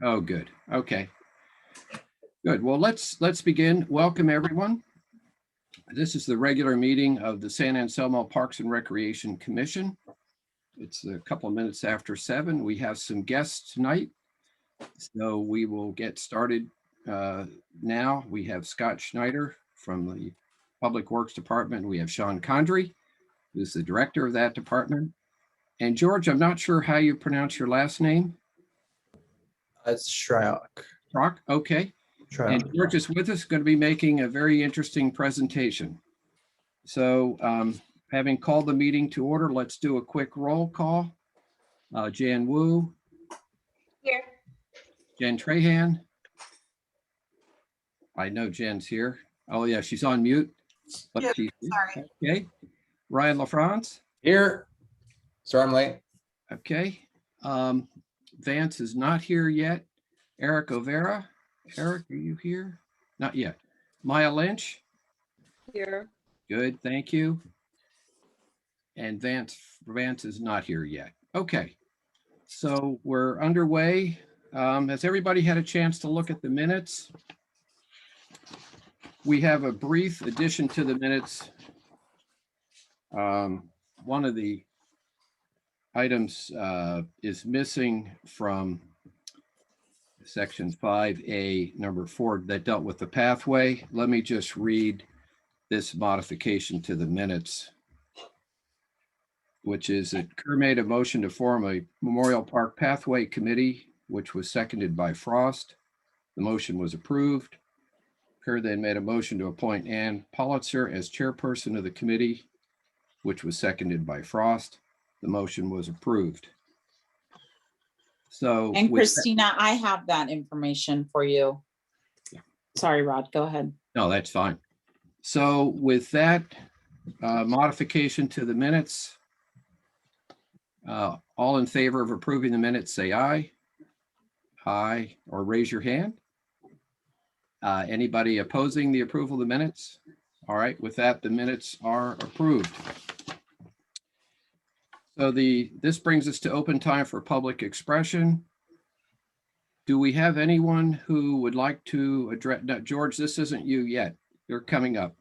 Oh, good. Okay. Good. Well, let's begin. Welcome, everyone. This is the regular meeting of the San Anselmo Parks and Recreation Commission. It's a couple of minutes after 7. We have some guests tonight, so we will get started now. We have Scott Schneider from the Public Works Department. We have Sean Condry, who's the director of that department. And George, I'm not sure how you pronounce your last name. It's Shryock. Rock, okay. And George is with us, going to be making a very interesting presentation. So having called the meeting to order, let's do a quick roll call. Jan Wu. Here. Jen Trahan. I know Jen's here. Oh yeah, she's on mute. But Yep, she's sorry. Okay. Ryan LaFrance. Here. Sorry, I'm late. Okay. Vance is not here yet. Eric Overa. Eric, are you here? Not yet. Maya Lynch. Here. Good, thank you. And Vance is not here yet. Okay, so we're underway. Has everybody had a chance to look at the minutes? We have a brief addition to the minutes. One of the items is missing from section 5A, number 4, that dealt with the pathway. Let me just read this modification to the minutes, which is that Kerr made a motion to form a Memorial Park Pathway Committee, which was seconded by Frost. The motion was approved. Kerr then made a motion to appoint Ann Politzer as chairperson of the committee, which was seconded by Frost. The motion was approved. So, and Christina, I have that information for you. Sorry, Rod, go ahead. No, that's fine. So with that modification to the minutes, all in favor of approving the minutes, say aye. Aye, or raise your hand. Anybody opposing the approval of the minutes? All right, with that, the minutes are approved. So this brings us to open time for public expression. Do we have anyone who would like to address? No, George, this isn't you yet. You're coming up.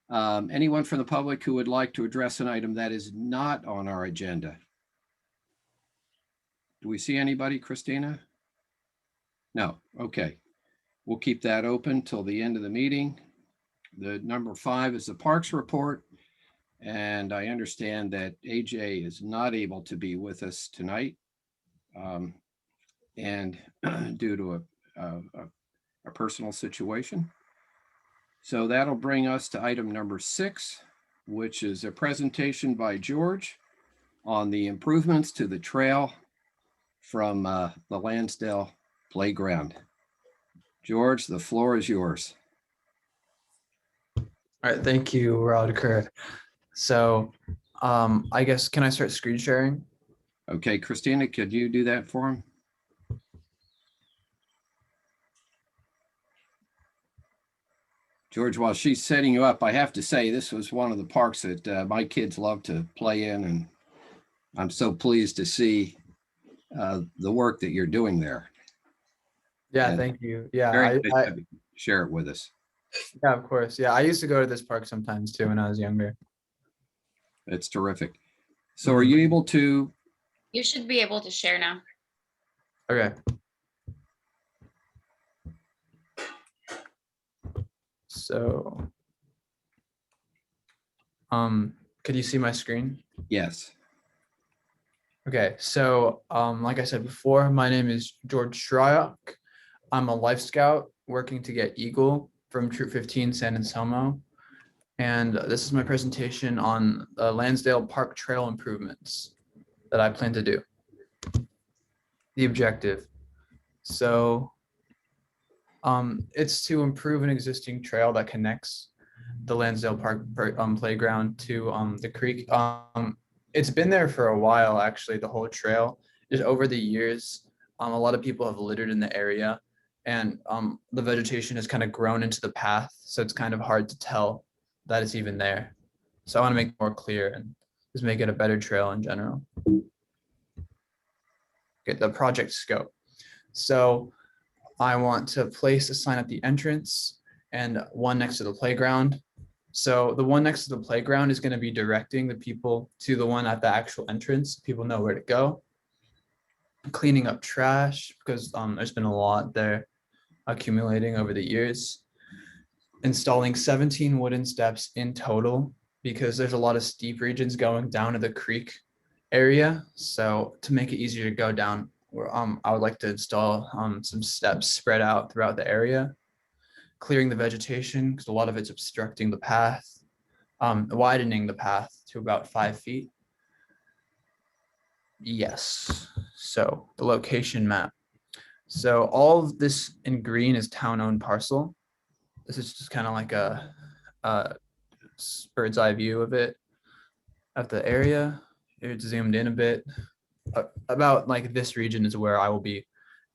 Anyone from the public who would like to address an item that is not on our agenda? Do we see anybody, Christina? No, okay. We'll keep that open till the end of the meeting. The number 5 is the Parks Report. And I understand that AJ is not able to be with us tonight. And due to a personal situation. So that'll bring us to item number 6, which is a presentation by George on the improvements to the trail from the Lansdale Playground. George, the floor is yours. All right, thank you, Rod Kerr. So I guess, can I start screen sharing? Okay, Christina, could you do that for him? George, while she's setting you up, I have to say this was one of the parks that my kids love to play in, and I'm so pleased to see the work that you're doing there. Yeah, And thank you. Yeah, very good to share it with us. Yeah, of course. Yeah, I used to go to this park sometimes too when I was younger. It's terrific. So are you able to? You should be able to share now. Okay. So, could you see my screen? Yes. Okay, so like I said before, my name is George Shryock. I'm a Life Scout working to get Eagle from Troop 15 San Anselmo. And this is my presentation on the Lansdale Park Trail improvements that I plan to do. The objective. So it's to improve an existing trail that connects the Lansdale Park playground to the creek. It's been there for a while, actually, the whole trail. Just over the years, a lot of people have littered in the area, and the vegetation has kind of grown into the path, so it's kind of hard to tell that it's even there. So I want to make it more clear and just make it a better trail in general. Okay, the project scope. So I want to place a sign at the entrance and one next to the playground. So the one next to the playground is going to be directing the people to the one at the actual entrance. People know where to go. Cleaning up trash because there's been a lot there accumulating over the years. Installing 17 wooden steps in total because there's a lot of steep regions going down to the creek area. So to make it easier to go down, I would like to install some steps spread out throughout the area. Clearing the vegetation because a lot of it's obstructing the path. Widening the path to about 5 feet. Yes, so the location map. So all of this in green is town-owned parcel. This is just kind of like a bird's eye view of it, of the area. It's zoomed in a bit. About like this region is where I will be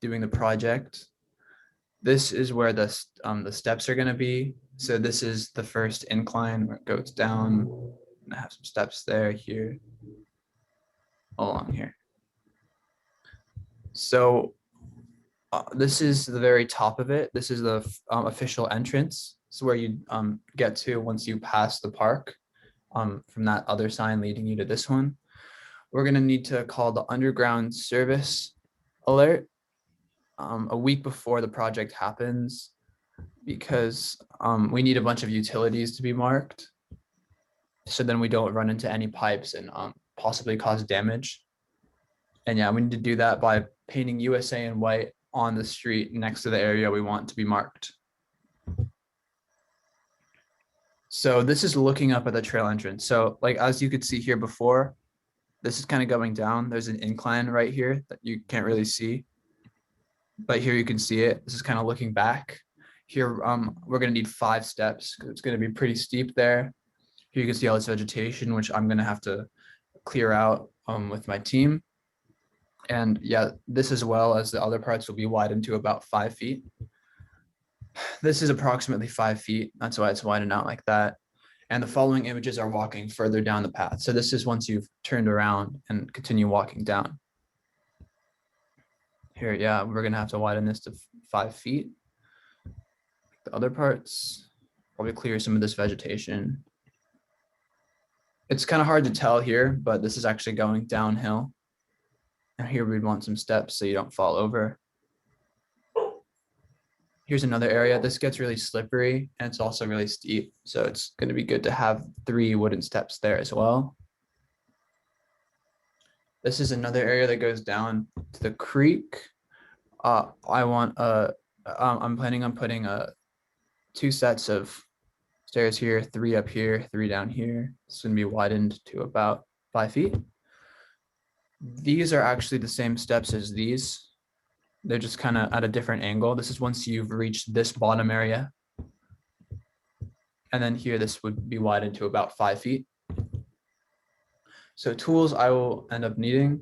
doing the project. This is where the steps are going to be. So this is the first incline where it goes down. I have some steps there, here, along here. So this is the very top of it. This is the official entrance. This is where you get to once you pass the park from that other sign leading you to this one. We're going to need to call the underground service alert a week before the project happens because we need a bunch of utilities to be marked. So then we don't run into any pipes and possibly cause damage. And yeah, we need to do that by painting USA in white on the street next to the area we want to be marked. So this is looking up at the trail entrance. So like, as you could see here before, this is kind of going down. There's an incline right here that you can't really see, but here you can see it. This is kind of looking back. Here, we're gonna need 5 steps because it's gonna be pretty steep there. Here you can see all this vegetation, which I'm gonna have to clear out with my team. And yeah, this as well as the other parts will be widened to about 5 feet. This is approximately 5 feet. That's why it's widened out like that. And the following images are walking further down the path. So this is once you've turned around and continue walking down. Here, yeah, we're gonna have to widen this to 5 feet. The other parts, probably clear some of this vegetation. It's kind of hard to tell here, but this is actually going downhill. And here we'd want some steps so you don't fall over. Here's another area. This gets really slippery and it's also really steep. So it's going to be good to have 3 wooden steps there as well. This is another area that goes down to the creek. I'm planning on putting 2 sets of stairs here, 3 up here, 3 down here. It's going to be widened to about 5 feet. These are actually the same steps as these. They're just kind of at a different angle. This is once you've reached this bottom area. And then here, this would be widened to about 5 feet. So tools I will end up needing.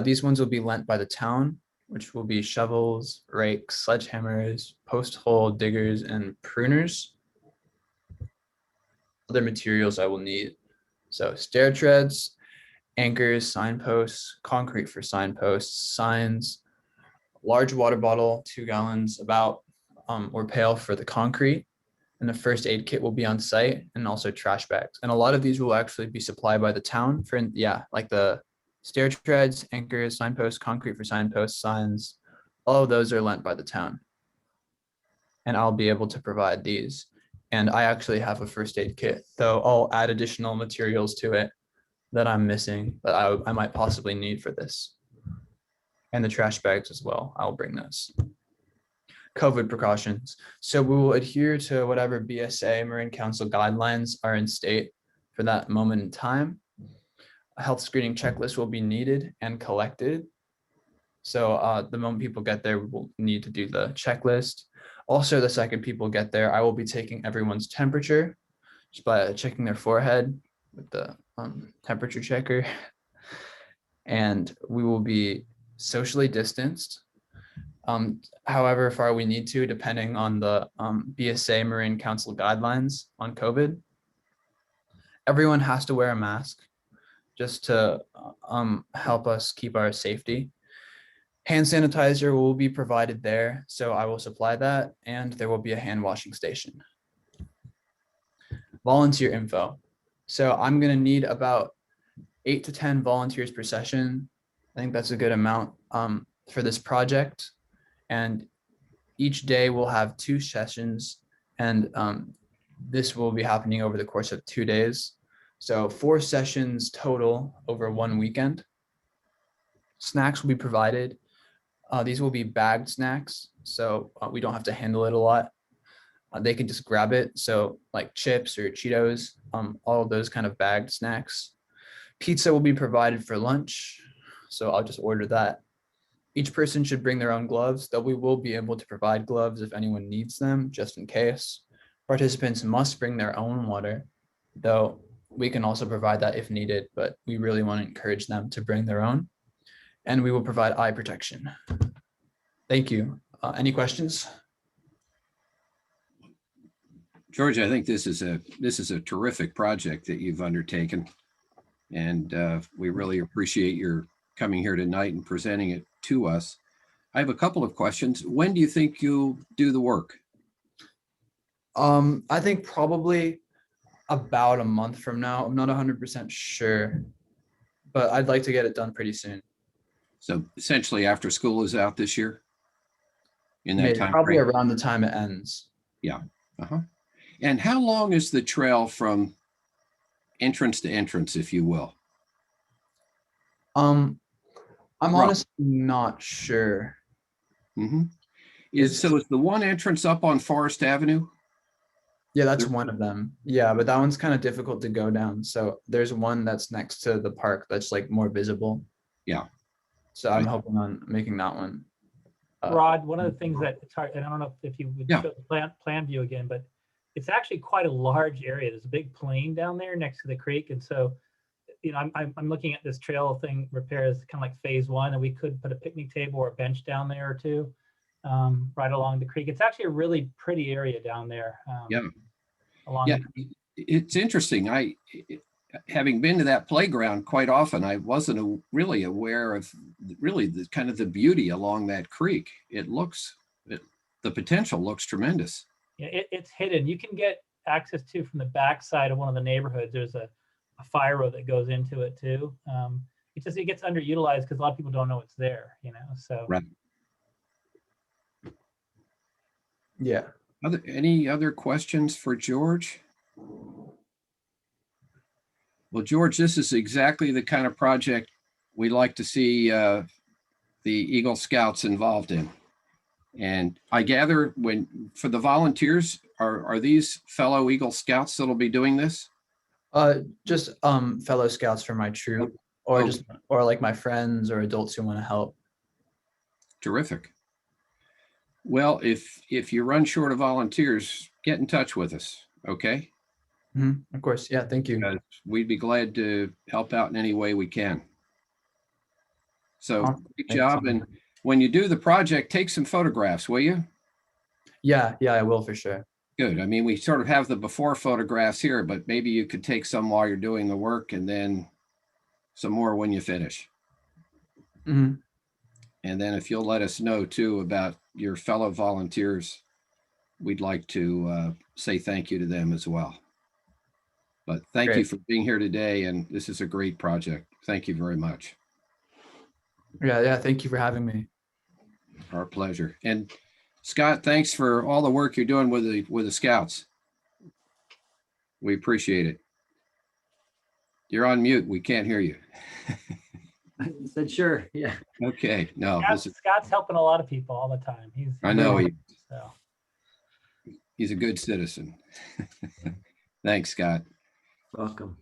These ones will be lent by the town, which will be shovels, rakes, sledgehammers, post hole diggers, and pruners. Other materials I will need. So stair treads, anchors, signposts, concrete for signposts, signs, large water bottle, 2 gallons about, or pail for the concrete. And the first aid kit will be on site, and also trash bags. And a lot of these will actually be supplied by the town for, yeah, like the stair treads, anchors, signposts, concrete for signposts, signs, all of those are lent by the town. And I'll be able to provide these. And I actually have a first aid kit, though I'll add additional materials to it that I'm missing, but I might possibly need for this. And the trash bags as well, I'll bring those. COVID precautions. So we will adhere to whatever BSA Marin Council guidelines are in state for that moment in time. A health screening checklist will be needed and collected. So the moment people get there, we'll need to do the checklist. Also, the second people get there, I will be taking everyone's temperature just by checking their forehead with the temperature checker. And we will be socially distanced. However far we need to, depending on the BSA Marin Council guidelines on COVID. Everyone has to wear a mask just to help us keep our safety. Hand sanitizer will be provided there, so I will supply that, and there will be a hand washing station. Volunteer info. So I'm gonna need about 8 to 10 volunteers per session. I think that's a good amount for this project. And each day we'll have 2 sessions, and this will be happening over the course of 2 days. So 4 sessions total over 1 weekend. Snacks will be provided. These will be bagged snacks, so we don't have to handle it a lot. They can just grab it. So like chips or Cheetos, all of those kind of bagged snacks. Pizza will be provided for lunch, so I'll just order that. Each person should bring their own gloves, though we will be able to provide gloves if anyone needs them, just in case. Participants must bring their own water, though we can also provide that if needed, but we really want to encourage them to bring their own. And we will provide eye protection. Thank you. Any questions? George, I think this is a terrific project that you've undertaken. And we really appreciate your coming here tonight and presenting it to us. I have a couple of questions. When do you think you'll do the work? I think probably about a month from now. I'm not 100% sure, but I'd like to get it done pretty soon. So essentially after school is out this year? In that Maybe time probably frame? around the time it ends. Uh-huh. And how long is the trail from entrance to entrance, if you will? I'm Rough. honestly not sure. Mm-hmm. Is the one entrance up on Forest Avenue? Yeah, that's one of them. Yeah, but that one's kind of difficult to go down. So there's one that's next to the park that's like more visible. Yeah. So I'm Right. hoping on making that one. Rod, one of the things that it's hard, and I don't know if you would Yeah. show the plan view again, but it's actually quite a large area. There's a big plain down there next to the creek. And so, you know, I'm looking at this trail thing repair as kind of like phase 1, and we could put a picnic table or a bench down there or two, right along the creek. It's actually a really pretty area down there. Yeah. Along Yeah, the it's interesting. Having been to that playground quite often, I wasn't really aware of really the kind of the beauty along that creek. The potential looks tremendous. Yeah, it's hidden. You can get access to from the back side of one of the neighborhoods. There's a fire road that goes into it too. It gets underutilized because a lot of people don't know it's there, you know, so. Right. Yeah. Any other questions for George? Well, George, this is exactly the kind of project we like to see the Eagle Scouts involved in. And I gather for the volunteers, are these fellow Eagle Scouts that'll be doing this? Just fellow scouts from my troop, or or like my friends or adults who want to help. Terrific. Well, if you run short of volunteers, get in touch with us, okay? Of course. Yeah. Thank you. Because we'd be glad to help out in any way we can. So Awesome. great Thanks. job. And when you do the project, take some photographs, will you? Yeah. Yeah, I will for sure. Good. I mean, we sort of have the before photographs here, but maybe you could take some while you're doing the work and then some more when you finish. Mhm. And then if you'll let us know too about your fellow volunteers, we'd like to say thank you to them as well. But thank you Great. for being here today, and this is a great project. Thank you very much. Yeah. Yeah. Thank you for having me. Our pleasure. And Scott, thanks for all the work you're doing with the Scouts. We appreciate it. You're on mute. We can't hear you. I said, sure, yeah. Okay, no, Scott's helping a lot of people all the time. I know So. he's a good citizen. Thanks, Scott. Welcome.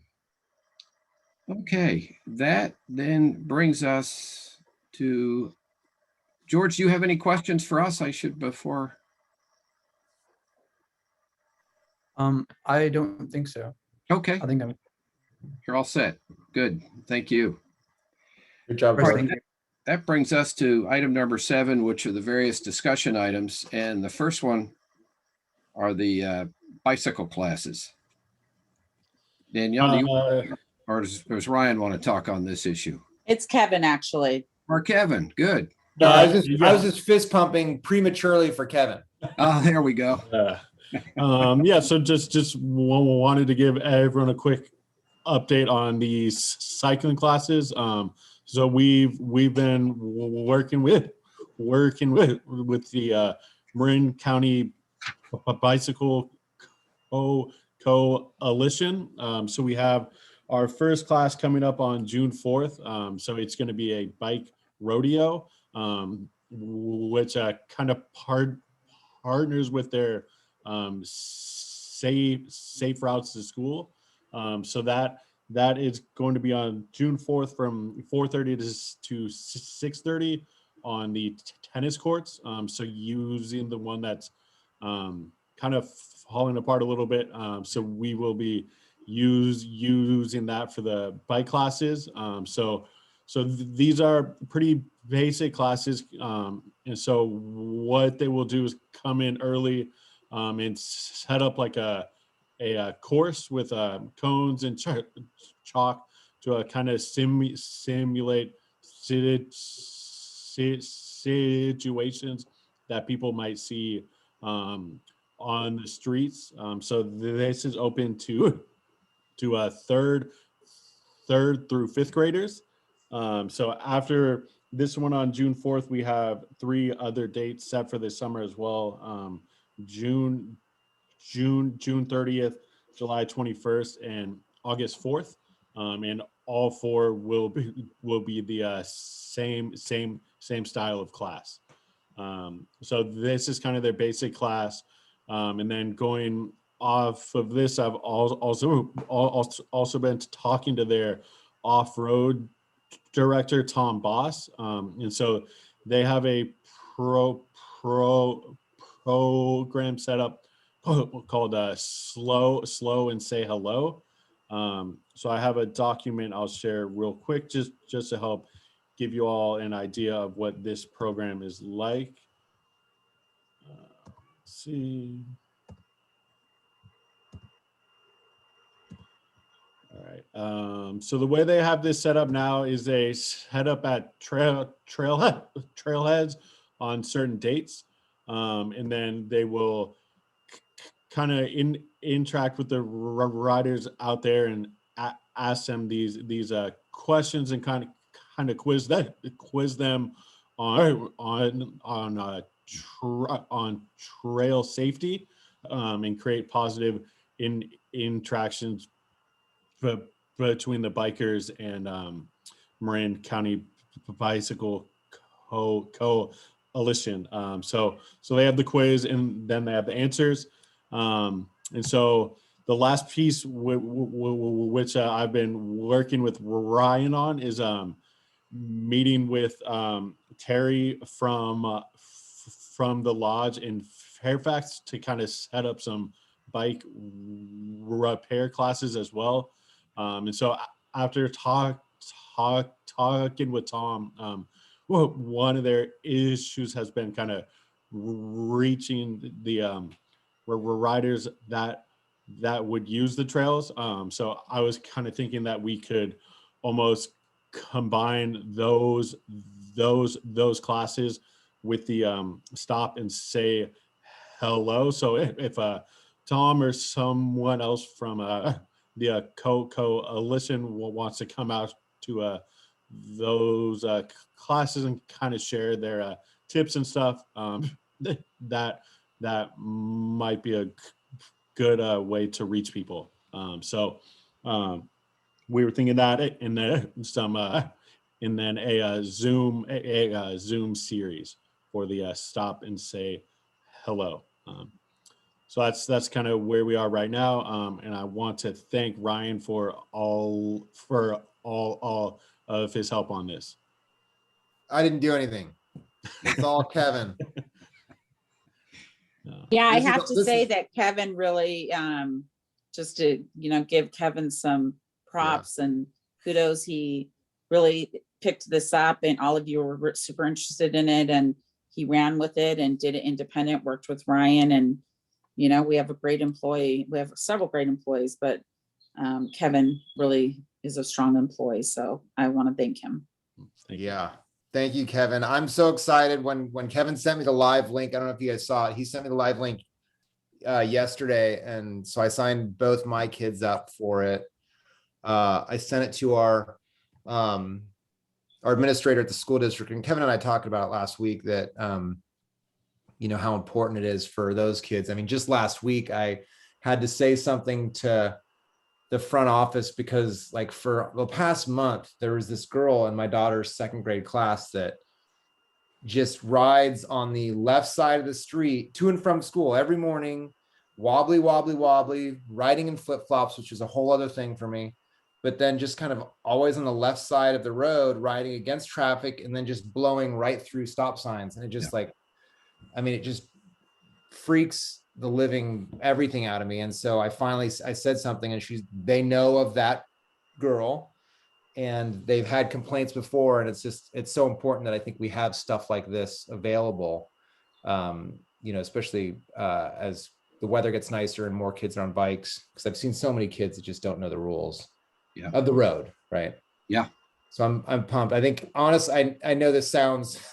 Okay, that then brings us to George. Do you have any questions for us? Before. I don't think so. Okay, I think I'm. you're all set. Good, thank you. Good job, First George. thing- That brings us to item number 7, which are the various discussion items. And the first one are the bicycle classes. Danielle, do you, or does Ryan want to talk on this issue? It's Kevin, actually. Or Kevin, good. No, Yeah. I was just fist pumping prematurely for Kevin. Oh, there we go. Yeah, so just wanted to give everyone a quick update on the cycling classes. So we've been working with the Marin County Bicycle Coalition. So we have our first class coming up on June 4th. So it's going to be a bike rodeo, which kind of partners with their safe routes to school. So that is going to be on June 4th from 4:30 to 6:30 on the tennis courts. So using the one that's kind of falling apart a little bit. So we will be using that for the bike classes. So these are pretty basic classes. And so what they will do is come in early and set up like a course with cones and chalk to kind of simulate situations that people might see on the streets. So this is open to third through fifth graders. So after this one on June 4th, we have 3 other dates set for this summer as well. June 30th, July 21st, and August 4th. And all 4 will be the same style of class. So this is kind of their basic class. And then going off of this, I've also been talking to their off-road director, Tom Boss. And so they have a program set up called Slow and Say Hello. So I have a document I'll share real quick just to help give you all an idea of what this program is like. Let's see. All right. So the way they have this set up now is they set up at trailheads on certain dates, and then they will kind of interact with the riders out there and ask them these questions and kind of quiz them on trail safety, and create positive interactions between the bikers and Marin County Bicycle Coalition. So they have the quiz and then they have the answers. And so the last piece which I've been working with Ryan on is meeting with Terry from the lodge in Fairfax to kind of set up some bike repair classes as well. And so after talking with Tom, one of their issues has been kind of reaching the riders that would use the trails. So I was kind of thinking that we could almost combine those classes with the stop and say hello. So if Tom or someone else from the coalition wants to come out to those classes and kind of share their tips and stuff, that might be a good way to reach people. So we were thinking that, and then a Zoom series for the stop and say hello. So that's kind of where we are right now. And I want to thank Ryan for all of his help on this. I didn't do anything. It's all Kevin. Yeah, I This is have the- to this say is- that Kevin really, just to, give Kevin some props and kudos. He really picked this up and all of you were super interested in it, and he ran with it and did it independent, worked with Ryan, and we have a great employee. We have several great employees, but Kevin really is a strong employee. So I want to thank him. Yeah. Thank you, Kevin. I'm so excited when Kevin sent me the live link. I don't know if you guys saw it. He sent me the live link yesterday, and so I signed both my kids up for it. I sent it to our administrator at the school district, and Kevin and I talked about it last week that you know how important it is for those kids. I mean, just last week I had to say something to the front office because like for the past month, there was this girl in my daughter's second grade class that just rides on the left side of the street to and from school every morning, wobbly, wobbly, wobbly, riding in flip-flops, which is a whole other thing for me. But then just kind of always on the left side of the road, riding against traffic and then just blowing right through stop signs. And it just like, I mean, it just freaks the living everything out of me. And so I said something, and they know of that girl and they've had complaints before. And it's so important that I think we have stuff like this available, you know, especially as the weather gets nicer and more kids are on bikes, because I've seen so many kids that just don't know the rules of the road. Right. Yeah. So I'm pumped. I think honestly, I know this sounds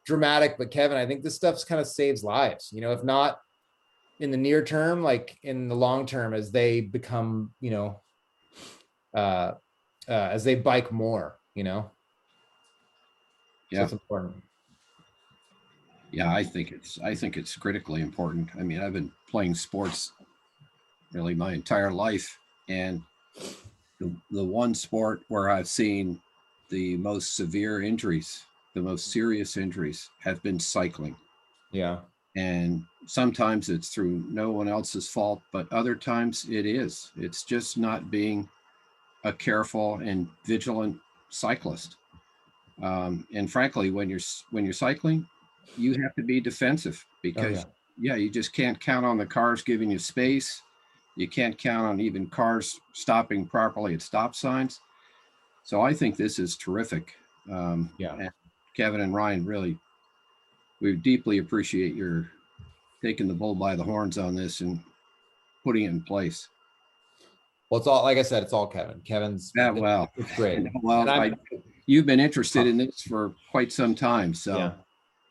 dramatic, but Kevin, I think this stuff's kind of saves lives, you know, if not in the near term, like in the long term, as they become, you know, as they bike more, you know. So Yeah. it's important. Yeah, I think it's critically important. I mean, I've been playing sports really my entire life, and the one sport where I've seen the most severe injuries, the most serious injuries, have been cycling. Yeah. And sometimes it's through no one else's fault, but other times it is. It's just not being a careful and vigilant cyclist. And frankly, when you're cycling, you have to be defensive because you just can't count on the cars giving you space. You can't count on even cars stopping properly at stop signs. So I think this is terrific. And Kevin and Ryan, really, we deeply appreciate your taking the bull by the horns on this and putting it in place. Well, it's all, like I said, it's all Kevin. Kevin's it's great. Well, you've been interested in this for quite some time. So Yeah.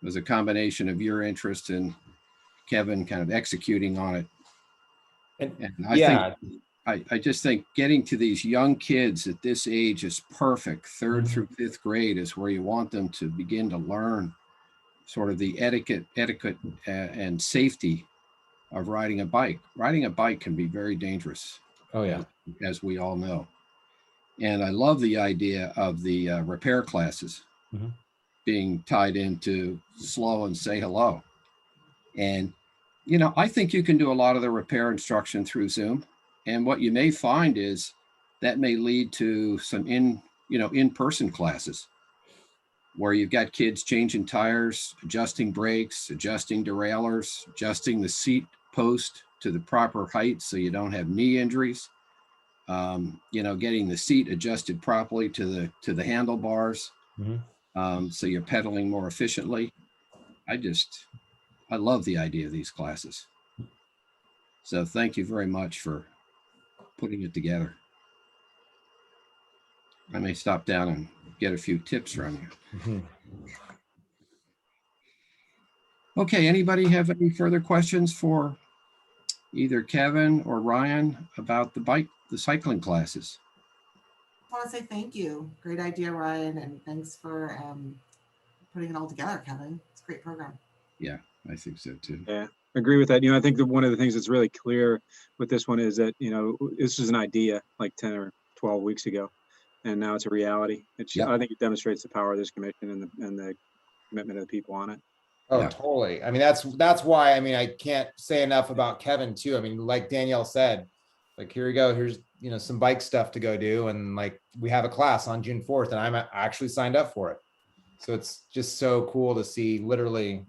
it was a combination of your interest and Kevin kind of executing on it. And I just think getting to these young kids at this age is perfect. Third through fifth grade is where you want them to begin to learn sort of the etiquette and safety of riding a bike. Riding a bike can be very dangerous. Oh yeah. As we all know. And I love the idea of the repair classes being tied into Slow and Say Hello. And, you know, I think you can do a lot of the repair instruction through Zoom. And what you may find is that may lead to some in-person classes where you've got kids changing tires, adjusting brakes, adjusting derailleurs, adjusting the seat post to the proper height so you don't have knee injuries. You know, getting the seat adjusted properly to the handlebars, so you're pedaling more efficiently. I love the idea of these classes. So thank you very much for putting it together. I may stop down and get a few tips from you. Okay, anybody have any further questions for either Kevin or Ryan about the cycling classes? I want to say thank you. Great idea, Ryan, and thanks for putting it all together, Kevin. It's a great program. Yeah, I think so too. Yeah, I agree with that. You know, I think that one of the things that's really clear with this one is that, you know, this was an idea like 10 or 12 weeks ago, and now it's a reality. I think it demonstrates the power of this commission and the commitment of the people on it. Oh, totally. I mean, that's why, I mean, I can't say enough about Kevin too. I mean, like Danielle said, like, here we go. Here's, you know, some bike stuff to go do. And like, we have a class on June 4th and I'm actually signed up for it. So it's just so cool to see literally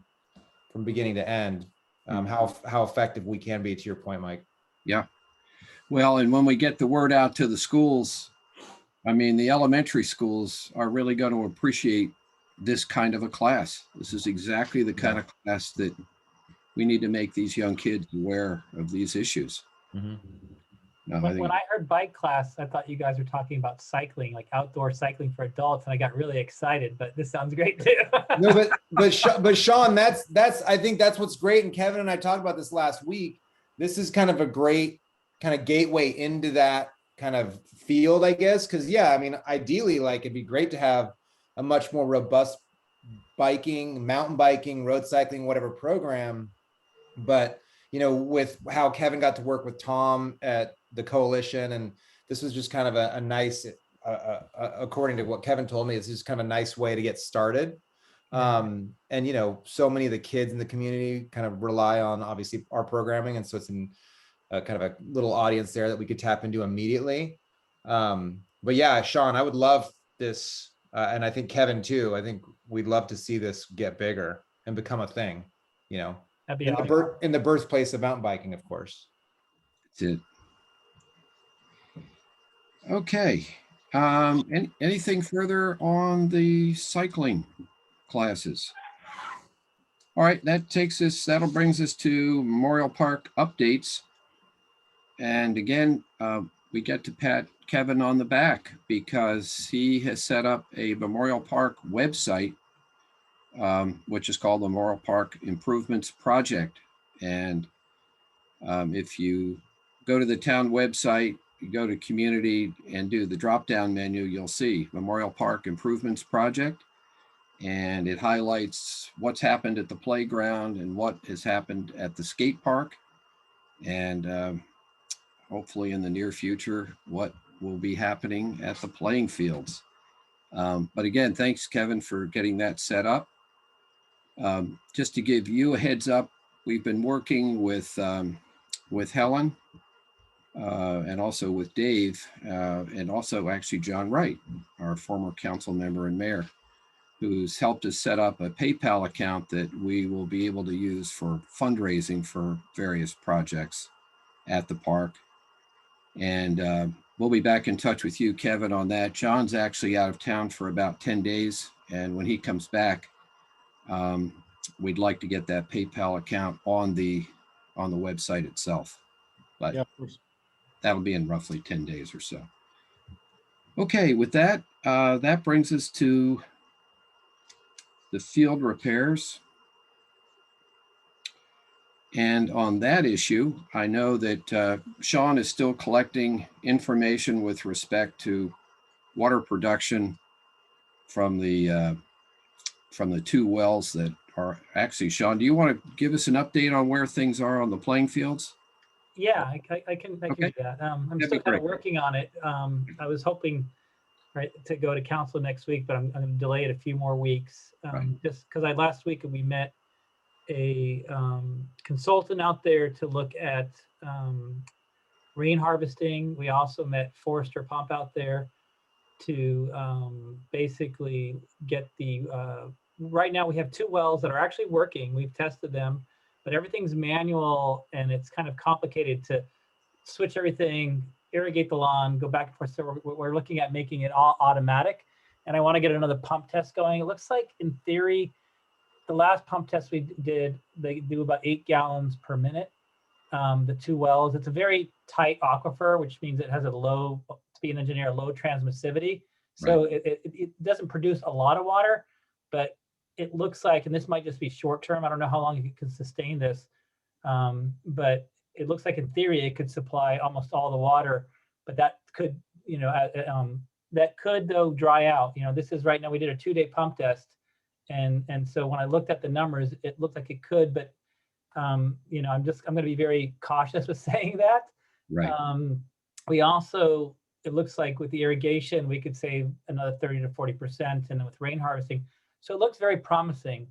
from beginning to end, how effective we can be, to your point, Mike. Yeah. Well, and when we get the word out to the schools, I mean, the elementary schools are really going to appreciate this kind of a class. This is exactly the kind of class that we need to make these young kids aware of these issues. No, I When, think, when I heard bike class, I thought you guys were talking about cycling, like outdoor cycling for adults, and I got really excited, but this sounds great too. No, but Sean, that's I think that's what's great. And Kevin and I talked about this last week. This is kind of a great kind of gateway into that kind of field, I guess. Because yeah, I mean, ideally, like it'd be great to have a much more robust biking, mountain biking, road cycling, whatever program. But you know, with how Kevin got to work with Tom at the coalition, and this was just kind of a nice, according to what Kevin told me, it's just kind of a nice way to get started. And you know, so many of the kids in the community kind of rely on obviously our programming, and so it's in kind of a little audience there that we could tap into immediately. But yeah, Sean, I would love this, and I think Kevin too. I think we'd love to see this get bigger and become a thing. You know, That'd be in awesome. in the birthplace of mountain biking, of course. that's it. Okay. Anything further on the cycling classes? All right, that'll brings us to Memorial Park updates. And again, we get to pat Kevin on the back because he has set up a Memorial Park website, which is called the Memorial Park Improvements Project. And if you go to the town website, you go to community and do the drop-down menu, you'll see Memorial Park Improvements Project. And it highlights what's happened at the playground and what has happened at the skate park. And hopefully in the near future, what will be happening at the playing fields. But again, thanks, Kevin, for getting that set up. Just to give you a heads up, we've been working with Helen and also with Dave and also actually John Wright, our former council member and mayor, who's helped us set up a PayPal account that we will be able to use for fundraising for various projects at the park. And we'll be back in touch with you, Kevin, on that. John's actually out of town for about 10 days. And when he comes back, we'd like to get that PayPal account on the website itself. But Yeah, of course. that'll be in roughly 10 days or so. Okay, with that, that brings us to the field repairs. And on that issue, I know that Sean is still collecting information with respect to water production from the two wells that are actually, Sean, do you want to give us an update on where things are on the playing fields? Yeah, I can Okay. do that. I'm That'd still be kind of great. working on it. I was hoping, right, to go to council next week, but I'm going to delay it a few more weeks. Right. Just because last week we met a consultant out there to look at rain harvesting. We also met Forester Pump out there to basically get the, right now we have two wells that are actually working. We've tested them, but everything's manual and it's kind of complicated to switch everything, irrigate the lawn, go back and forth. So we're looking at making it all automatic. And I want to get another pump test going. It looks like in theory, the last pump test we did, they do about 8 gallons per minute. The two wells, it's a very tight aquifer, which means it has a low, to be an engineer, low transmissivity. So it doesn't produce a lot of water, but it looks like, and this might just be short term, I don't know how long it can sustain this, but it looks like in theory it could supply almost all the water, but that could, you know, that could though dry out. You know, this is right now, we did a 2-day pump test. And so when I looked at the numbers, it looked like it could, but you know, I'm going to be very cautious with saying that. Right. We also, it looks like with the irrigation, we could save another 30 to 40%, and then with rain harvesting. So it looks very promising.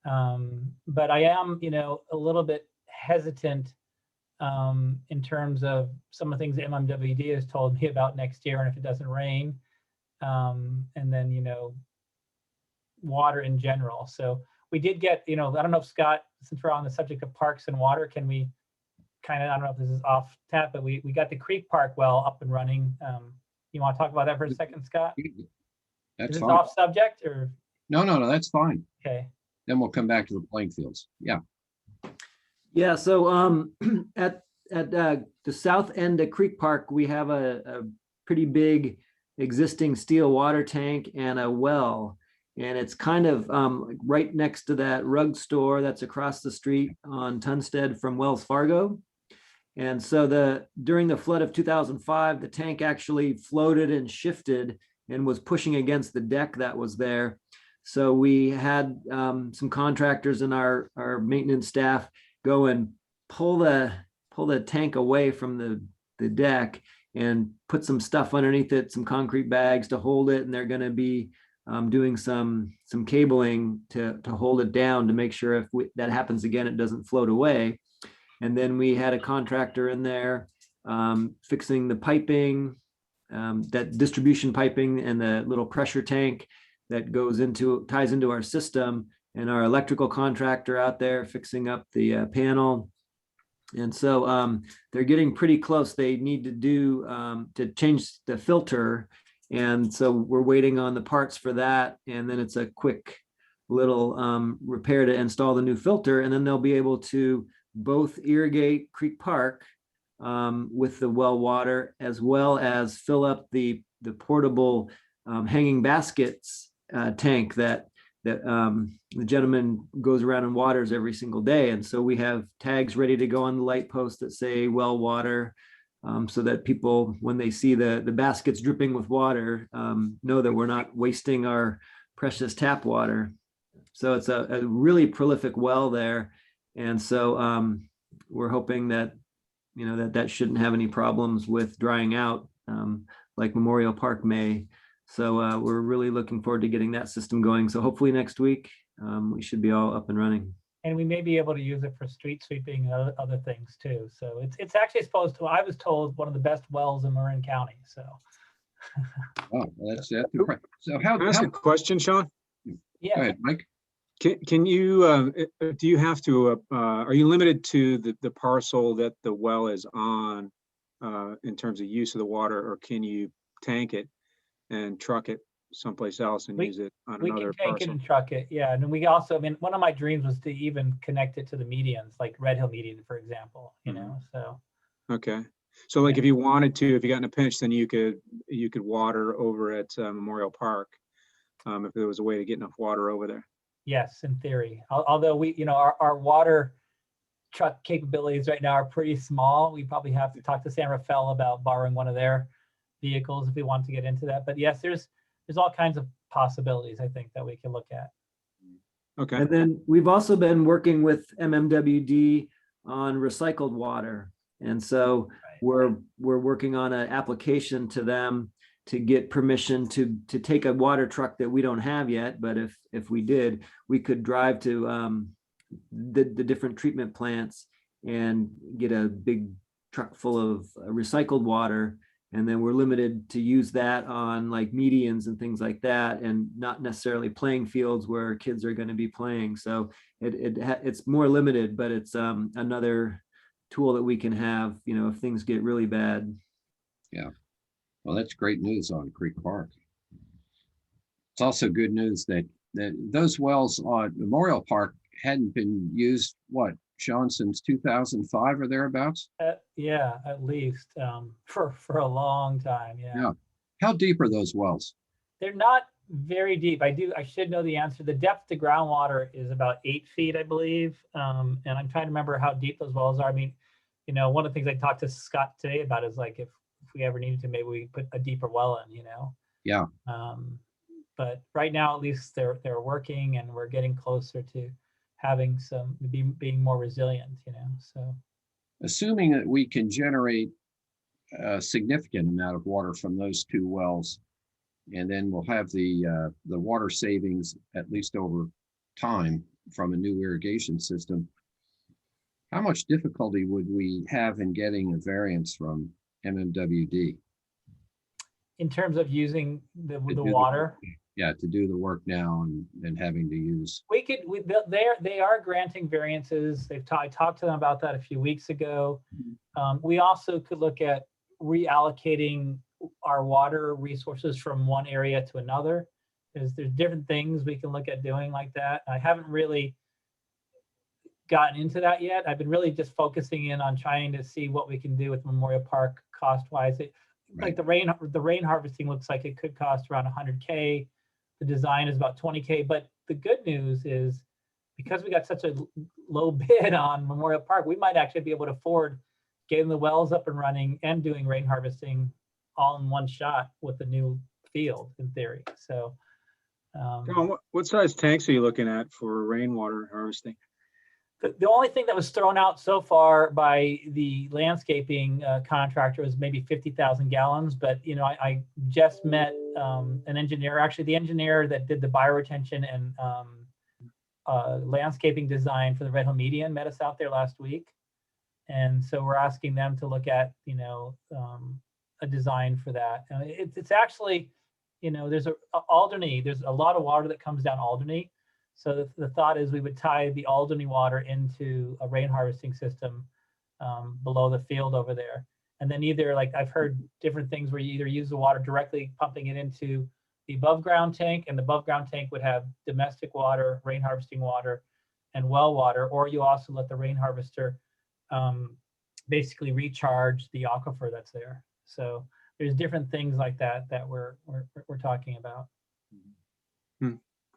But I am, you know, a little bit hesitant in terms of some of the things that MMWD has told me about next year, and if it doesn't rain, and then, you know, water in general. So we did get, you know, I don't know if Scott, since we're on the subject of parks and water, can we kind of, I don't know if this is off tap, but we got the Creek Park well up and running. You want to talk about that for a second, Scott? That's Is this fine. off subject or? No, that's fine. Okay. Then we'll come back to the playing fields. Yeah. Yeah, so at at the south end of Creek Park, we have a pretty big existing steel water tank and a well. And it's kind of right next to that rug store that's across the street on Tunstead from Wells Fargo. And so during the flood of 2005, the tank actually floated and shifted and was pushing against the deck that was there. So we had some contractors and our maintenance staff go and pull the tank away from the deck and put some stuff underneath it, some concrete bags to hold it. And they're going to be doing some cabling to hold it down to make sure if that happens again, it doesn't float away. And then we had a contractor in there fixing the piping, that distribution piping and the little pressure tank that ties into our system, and our electrical contractor out there fixing up the panel. And so they're getting pretty close. They need to do to change the filter. And so we're waiting on the parts for that. And then it's a quick little repair to install the new filter. And then they'll be able to both irrigate Creek Park with the well water, as well as fill up the portable hanging baskets tank that the gentleman goes around and waters every single day. And so we have tags ready to go on the light post that say well water, so that people, when they see the baskets dripping with water, know that we're not wasting our precious tap water. So it's a really prolific well there. And so we're hoping that, that shouldn't have any problems with drying out like Memorial Park may. So we're really looking forward to getting that system going. So hopefully next week we should be all up and running. And we may be able to use it for street sweeping and other things too. So it's actually supposed to, I was told, one of the best wells in Marin County. So. Oh, that's impressive. So how? Can I ask a question, Sean? Yeah. Go ahead, Mike. Can you, do you have to, are you limited to the parcel that the well is on in terms of use of the water, or can you tank it and truck it someplace else and use it on We another can tank it parcel? and truck it, yeah. And then we also, one of my dreams was to even connect it to the medians, like Red Hill median, for example, so. Okay. So like if you wanted to, if you got in a pinch, then you could water over at Memorial Park if there was a way to get enough water over there. Yes, in theory. Although we, our water truck capabilities right now are pretty small. We probably have to talk to San Rafael about borrowing one of their vehicles if we want to get into that. But yes, there's all kinds of possibilities, I think, that we can look at. Okay. And then we've also been working with MMWD on recycled water. And so we're working on an application to them to get permission to take a water truck that we don't have yet. But if we did, we could drive to the different treatment plants and get a big truck full of recycled water. And then we're limited to use that on like medians and things like that, and not necessarily playing fields where kids are going to be playing. So it's more limited, but it's another tool that we can have, if things get really bad. Yeah. Well, that's great news on Creek Park. It's also good news that those wells on Memorial Park hadn't been used, Sean, since 2005 or thereabouts? Yeah, at least for a long time. Yeah. How deep are those wells? They're not very deep. I should know the answer. The depth to groundwater is about 8 feet, I believe. And I'm trying to remember how deep those wells are. One of the things I talked to Scott today about is like, if we ever needed to, maybe we put a deeper well in, Yeah. But right now, at least they're working, and we're getting closer to having being more resilient, so. Assuming that we can generate a significant amount of water from those two wells, and then we'll have the water savings, at least over time, from a new irrigation system, how much difficulty would we have in getting a variance from MMWD? In terms of using the water? Yeah, to do the work now and having to use. They are granting variances. I talked to them about that a few weeks ago. We also could look at reallocating our water resources from one area to another. There's different things we can look at doing like that. I haven't really gotten into that yet. I've been really just focusing in on trying to see what we can do with Memorial Park cost-wise. Like the rain harvesting looks like it could cost around 100K. The design is about 20K, but the good news is because we got such a low bid on Memorial Park, we might actually be able to afford getting the wells up and running and doing rain harvesting all in one shot with the new field in theory. So John, what size tanks are you looking at for rainwater harvesting? the only thing that was thrown out so far by the landscaping contractor was maybe 50,000 gallons. But, you know, I just met an engineer, actually the engineer that did the bioretention and landscaping design for the Red Hill Median met us out there last week. And so we're asking them to look at, you know, a design for that. It's actually, you know, there's Alderney, there's a lot of water that comes down Alderney. So the thought is we would tie the Alderney water into a rain harvesting system below the field over there. And then either, like I've heard different things where you either use the water directly pumping it into the above ground tank, and the above ground tank would have domestic water, rain harvesting water, and well water, or you also let the rain harvester basically recharge the aquifer that's there. So there's different things like that that we're talking about.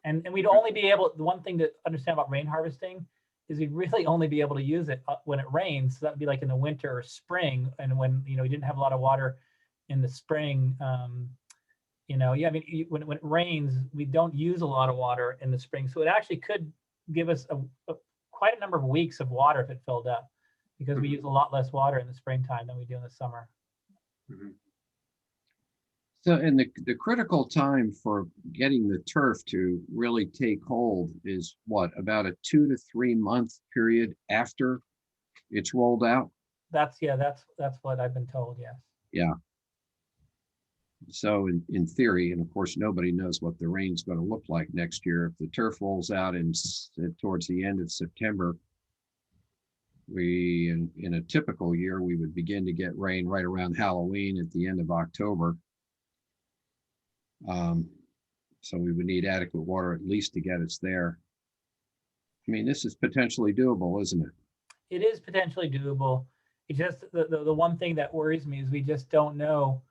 And we'd only be able, the one thing to understand about rain harvesting is we'd really only be able to use it when it rains. So that would be like in the winter or spring. And when, you know, we didn't have a lot of water in the spring, you know, yeah, I mean, when it rains, we don't use a lot of water in the spring. So it actually could give us quite a number of weeks of water if it filled up, because we use a lot less water in the springtime than we do in the summer. So, and the critical time for getting the turf to really take hold is what, about a 2 to 3 month period after it's rolled out? That's what I've been told, yes. Yeah. So in theory, and of course, nobody knows what the rain's going to look like next year. If the turf rolls out towards the end of September, in a typical year, we would begin to get rain right around Halloween at the end of October. So we would need adequate water at least to get us there. I mean, this is potentially doable, isn't it? It is potentially doable. It's just the one thing that worries me is we just don't know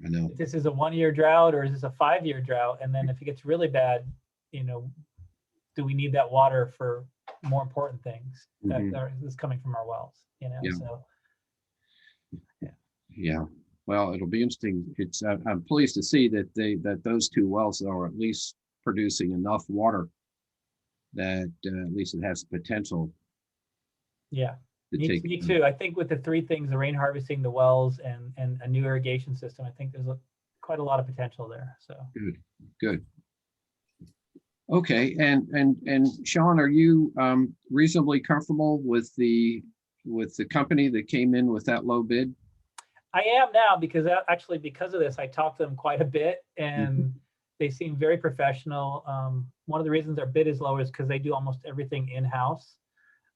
I know. if this is a 1-year drought or is this a 5-year drought. And then if it gets really bad, you know, do we need that water for more important things that is coming from our wells, you know? Yeah. So Yeah. Well, it'll be interesting. It's I'm pleased to see that those 2 wells are at least producing enough water that at least it has potential. yeah, To me take too. I think with the 3 things, the rain harvesting, the wells, and a new irrigation system, I think there's quite a lot of potential there. So Good. Okay, and Sean, are you reasonably comfortable with the company that came in with that low bid? I am now, because actually because of this, I talked to them quite a bit and they seem very professional. One of the reasons their bid is lower is because they do almost everything in-house.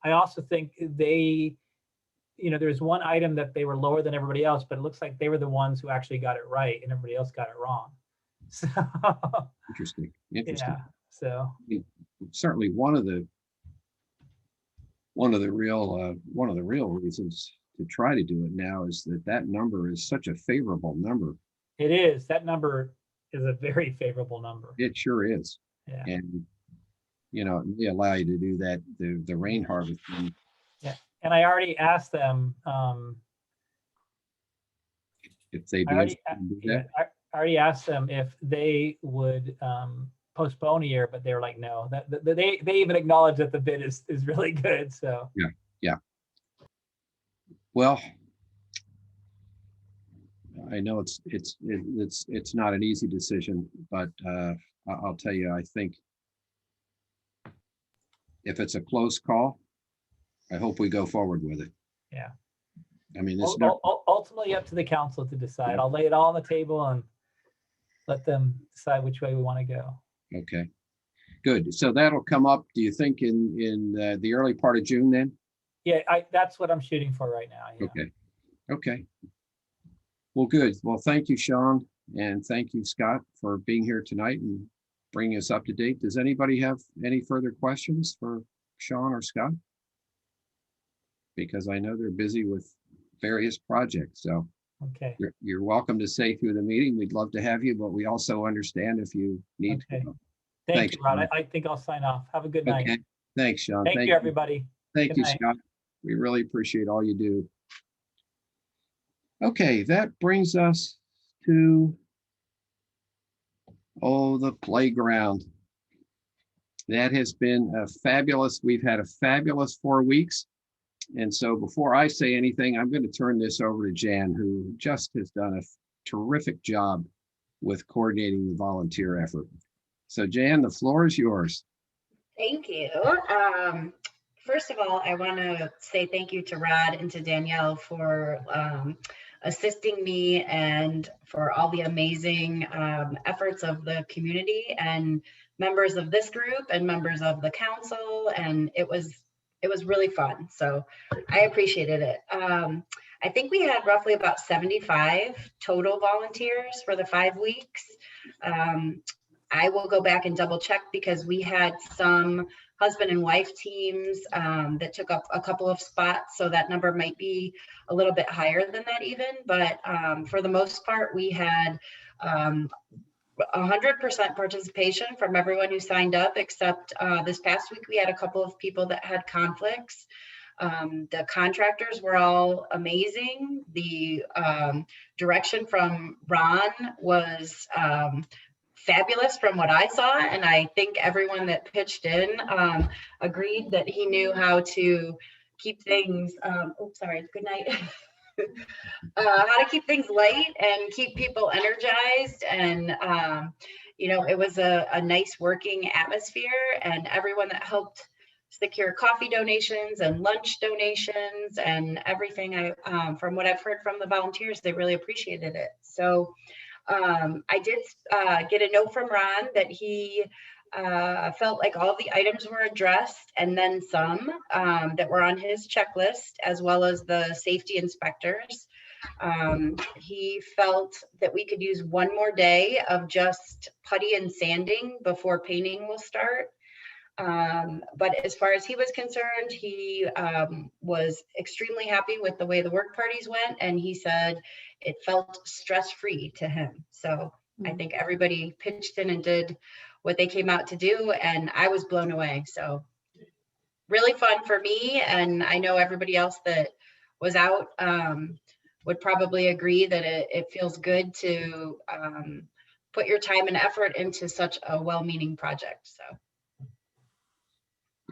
I also think they, you know, there's one item that they were lower than everybody else, but it looks like they were the ones who actually got it right and everybody else got it wrong. So Interesting. yeah, so Certainly one of the real reasons to try to do it now is that number is such a favorable number. it is. That number is a very favorable number. It sure is. Yeah. And, you know, it may allow you to do that, the rain harvesting. Yeah. And I already asked them, If they I already, do yeah, that. I already asked them if they would postpone a year, but they were like, no. That they even acknowledge that the bid is really good. So Well, I know it's not an easy decision, but I'll tell you, I think if it's a close call, I hope we go forward with it. yeah. I mean, this. Ultimately up to the council to decide. Yeah. I'll lay it all on the table and let them decide which way we want to go. Okay, good. So that'll come up, do you think, in the early part of June then? Yeah, that's what I'm shooting for right now. Yeah. Okay. Well, good. Well, thank you, Sean, and thank you, Scott, for being here tonight and bringing us up to date. Does anybody have any further questions for Sean or Scott? because I know they're busy with various projects. So Okay, you're welcome to stay through the meeting. We'd love to have you, but we also understand if you need to. Okay. go. thank Thanks, you, Rod. Sean. I think I'll sign off. Have a good night. Okay, thanks, Sean. Thank you, everybody. Thank Good you, night. Scott. We really appreciate all you do. Okay, that brings us to, oh, the playground. That has been a fabulous, we've had a fabulous 4 weeks. And so before I say anything, I'm going to turn this over to Jan, who just has done a terrific job with coordinating the volunteer effort. So Jan, the floor is yours. Thank you. First of all, I want to say thank you to Rod and to Danielle for assisting me and for all the amazing efforts of the community and members of this group and members of the council. And it was really fun. So I appreciated it. I think we had roughly about 75 total volunteers for the 5 weeks. I will go back and double check because we had some husband and wife teams that took up a couple of spots. So that number might be a little bit higher than that even. But for the most part, we had 100% participation from everyone who signed up, except this past week, we had a couple of people that had conflicts. The contractors were all amazing. The direction from Ron was fabulous from what I saw. And I think everyone that pitched in agreed that he knew how to keep things, good night. How to keep things light and keep people energized. And, it was a nice working atmosphere, and everyone that helped secure coffee donations and lunch donations and everything, from what I've heard from the volunteers, they really appreciated it. So I did get a note from Ron that he felt like all the items were addressed, and then some that were on his checklist, as well as the safety inspectors. He felt that we could use one more day of just putty and sanding before painting will start. But as far as he was concerned, he was extremely happy with the way the work parties went, and he said it felt stress-free to him. So I think everybody pitched in and did what they came out to do, and I was blown away. So really fun for me, and I know everybody else that was out would probably agree that it feels good to put your time and effort into such a well-meaning project. So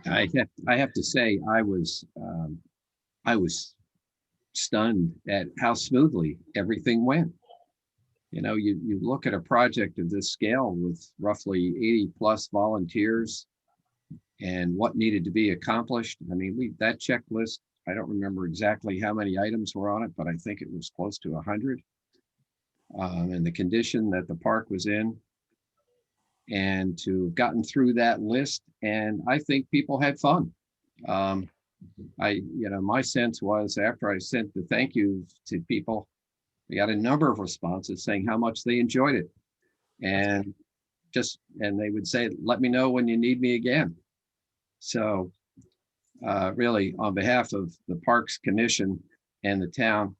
I have to say, I was stunned at how smoothly everything went. You look at a project of this scale with roughly 80 plus volunteers and what needed to be accomplished. I mean, that checklist, I don't remember exactly how many items were on it, but I think it was close to 100. And the condition that the park was in, and to have gotten through that list, and I think people had fun. My sense was after I sent the thank yous to people, I got a number of responses saying how much they enjoyed it, and they would say, "Let me know when you need me again." So, really, on behalf of the Parks Commission and the town,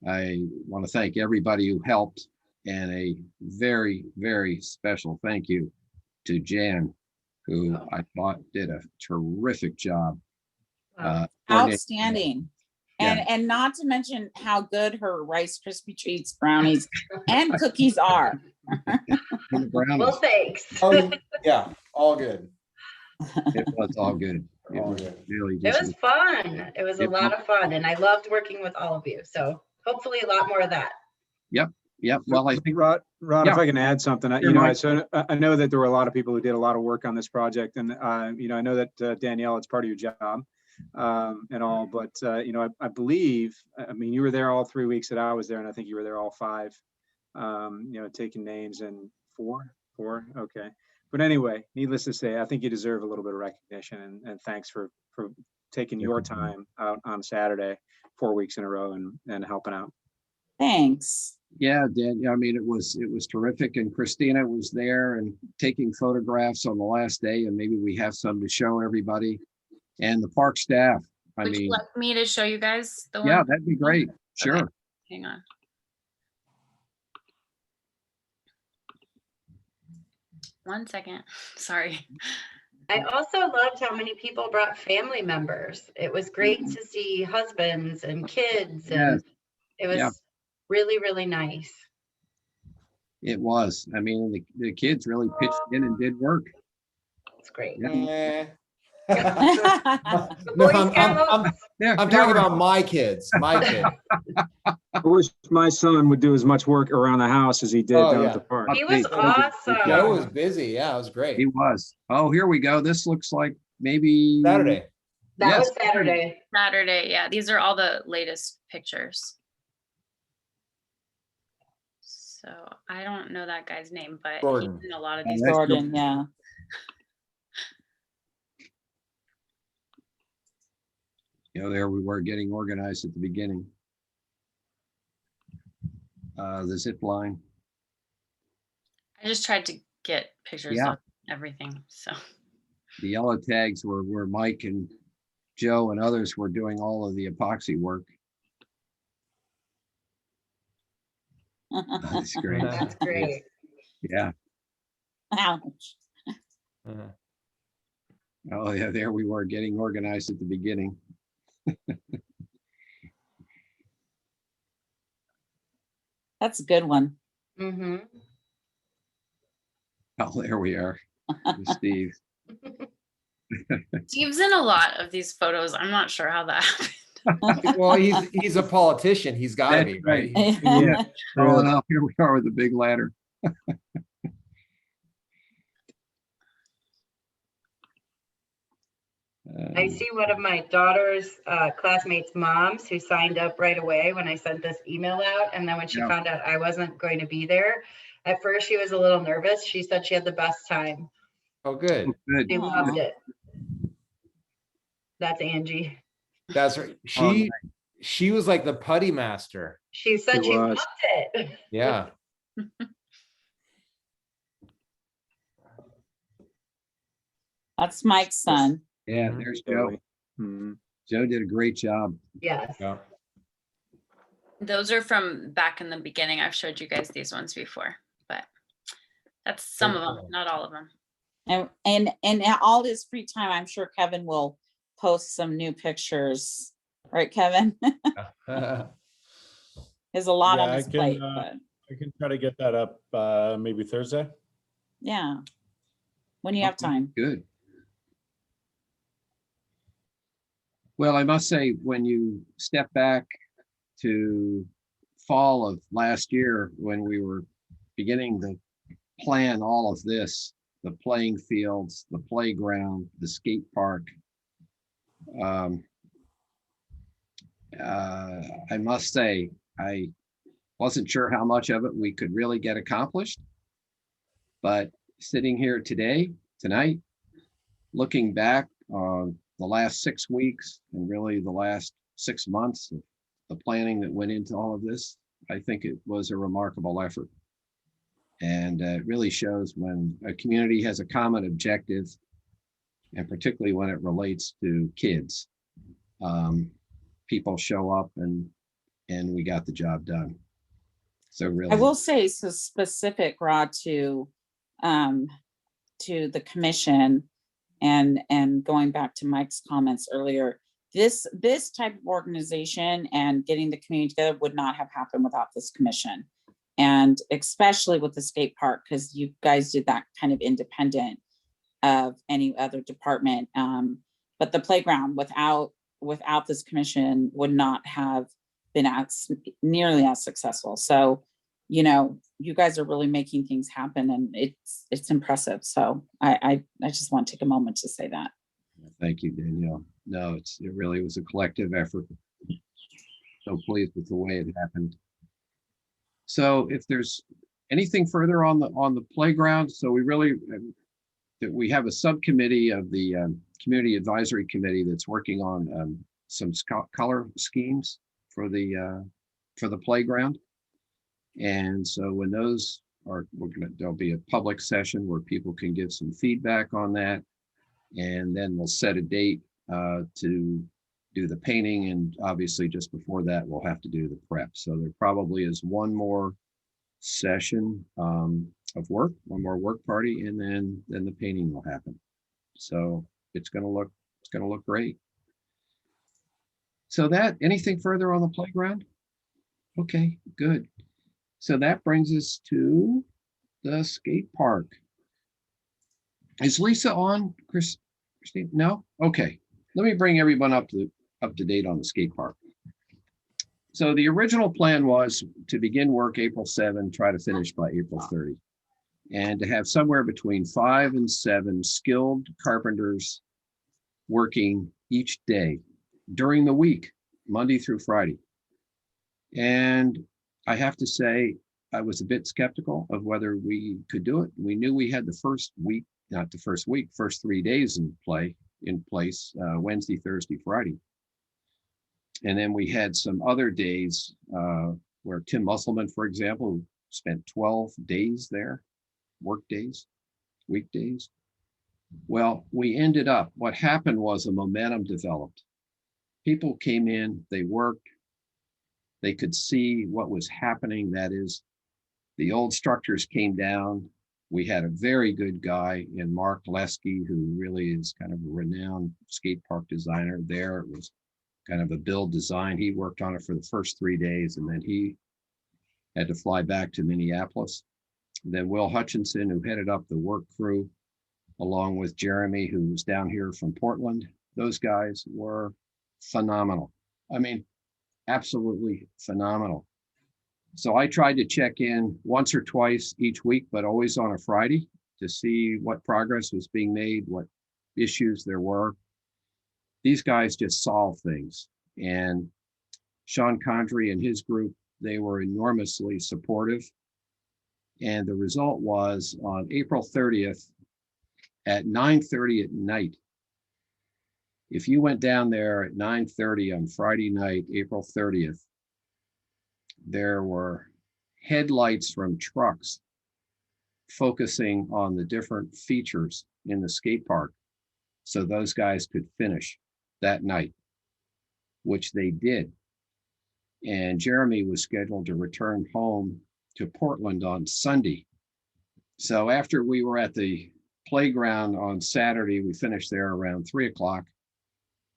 I want to thank everybody who helped, and a very, very special thank you to Jan, who I thought did a terrific job. coordinating. Outstanding. Yeah. And not to mention how good her Rice Krispie treats, brownies, and cookies are. And the brownies. well, thanks. Oh, yeah, all good. It was all good. It All was good. really It just, was fun. It was a It lot of fun, and I loved working with all of you. So hopefully a lot more of that. yeah, well, I think, Rod, if Yeah. I can add something, Sure, Mike. I know that there were a lot of people who did a lot of work on this project, and I know that Danielle, it's part of your job and all, but I believe, you were there all 3 weeks that I was there, and I think you were there all 5. Taking names, and four, okay. But anyway, needless to say, I think you deserve a little bit of recognition, and thanks for taking your time out on Saturday 4 weeks in a row and helping out. Thanks. yeah, Dan, it was terrific. And Christina was there and taking photographs on the last day, and maybe we have some to show everybody. And the park staff, I Would you mean, like me to show you guys the one? yeah, that'd be great. Sure. Hang on. One second. Sorry. I also loved how many people brought family members. It was great to see husbands and kids, and it Yeah. was really, really nice. It was. I mean, the kids really pitched in and did work. It's great. Yeah. The No, Boy Scouts. Yeah, I'm talking about my kids, my kids. I wish my son would do as much work around the house as he did Oh, down yeah. at the park. He was Joe was awesome. busy. Yeah, it was great. He was. Oh, here we go. This looks like maybe Saturday. That Yes, was Saturday. Saturday. Yeah, these are all the latest pictures. So I don't know that guy's name, but Gordon. he's in a lot of Oh, these. that's Jordan, yeah. You know, there we were getting organized at the beginning. The zip line. I just tried to get pictures Yeah. of everything. So The yellow tags were where Mike and Joe and others were doing all of the epoxy work. That's great. That's great. Yeah. Ouch. Uh-huh. Oh, yeah, there we were getting organized at the beginning. That's a good one. Mm-hmm. Oh, there we are. with Steve. Steve's in a lot of these photos. I'm not sure how that happened. Well, he's a politician. He's got to That's be, right? right. Yeah. Oh, no, here we are with the big ladder. I see one of my daughter's classmates' moms who signed up right away when I sent this email out. And then when she Yeah. found out I wasn't going to be there, at first she was a little nervous. She said she had the best time. Oh, good. Good. She Aw. loved it. That's Angie. That's right. Oh, She was like the putty master. She said She she was. loved it. Yeah. That's Mike's son. Yeah, Mhm. there's Joe. Mhm. Joe did a great job. Yes. Yeah. Those are from back in the beginning. I've showed you guys these ones before, but that's some of them, not all of them. And all his free time, I'm sure Kevin will post some new pictures. Right, Kevin? There's a lot on Yeah, I his can, plate, uh, but I can try to get that up maybe Thursday. yeah. When you have time. Good. Well, I must say, when you step back to fall of last year, when we were beginning to plan all of this, the playing fields, the playground, the skate park, I must say, I wasn't sure how much of it we could really get accomplished. But sitting here tonight, looking back on the last 6 weeks and really the last 6 months of the planning that went into all of this, I think it was a remarkable effort. And it really shows when a community has a common objective, and particularly when it relates to kids, people show up and we got the job done. So really, I will say so specific, Rod, to the commission and going back to Mike's comments earlier, this type of organization and getting the community together would not have happened without this commission. And especially with the skate park, because you guys did that kind of independent of any other department. But the playground without this commission would not have been nearly as successful. So, you know, you guys are really making things happen, and it's impressive. So I just want to take a moment to say that. thank you, Danielle. No, it really was a collective effort. So pleased with the way it happened. So if there's anything further on the playground, so we have a subcommittee of the Community Advisory Committee that's working on some color schemes for the playground. And so when those are, there'll be a public session where people can give some feedback on that. And then we'll set a date to do the painting, and obviously just before that, we'll have to do the prep. So there probably is one more session of work, one more work party, and then the painting will happen. So it's gonna look great. So anything further on the playground? Okay, good. So that brings us to the skate park. Is Lisa on, Christine? No? Okay. Let me bring everyone up to date on the skate park. So the original plan was to begin work April 7, try to finish by April 30, and to have somewhere between 5 and 7 skilled carpenters working each day during the week, Monday through Friday. And I have to say, I was a bit skeptical of whether we could do it. We knew we had the first week, not the first week, first 3 days in place, Wednesday, Thursday, Friday. And then we had some other days where Tim Musselman, for example, spent 12 days there, work days, weekdays. Well, we ended up, what happened was a momentum developed. People came in, they worked, they could see what was happening. That is, the old structures came down. We had a very good guy in Mark Lesky, who really is kind of a renowned skate park designer there. It was kind of a build design. He worked on it for the first 3 days, and then he had to fly back to Minneapolis. And then Will Hutchinson, who headed up the work crew, along with Jeremy, who was down here from Portland. Those guys were phenomenal. I mean, absolutely phenomenal. So I tried to check in once or twice each week, but always on a Friday, to see what progress was being made, what issues there were. These guys just solve things. And Sean Condry and his group, they were enormously supportive. And the result was on April 30th at 9:30 at night. If you went down there at 9:30 on Friday night, April 30th, there were headlights from trucks focusing on the different features in the skate park, so those guys could finish that night, which they did. And Jeremy was scheduled to return home to Portland on Sunday. So after we were at the playground on Saturday, we finished there around 3 o'clock.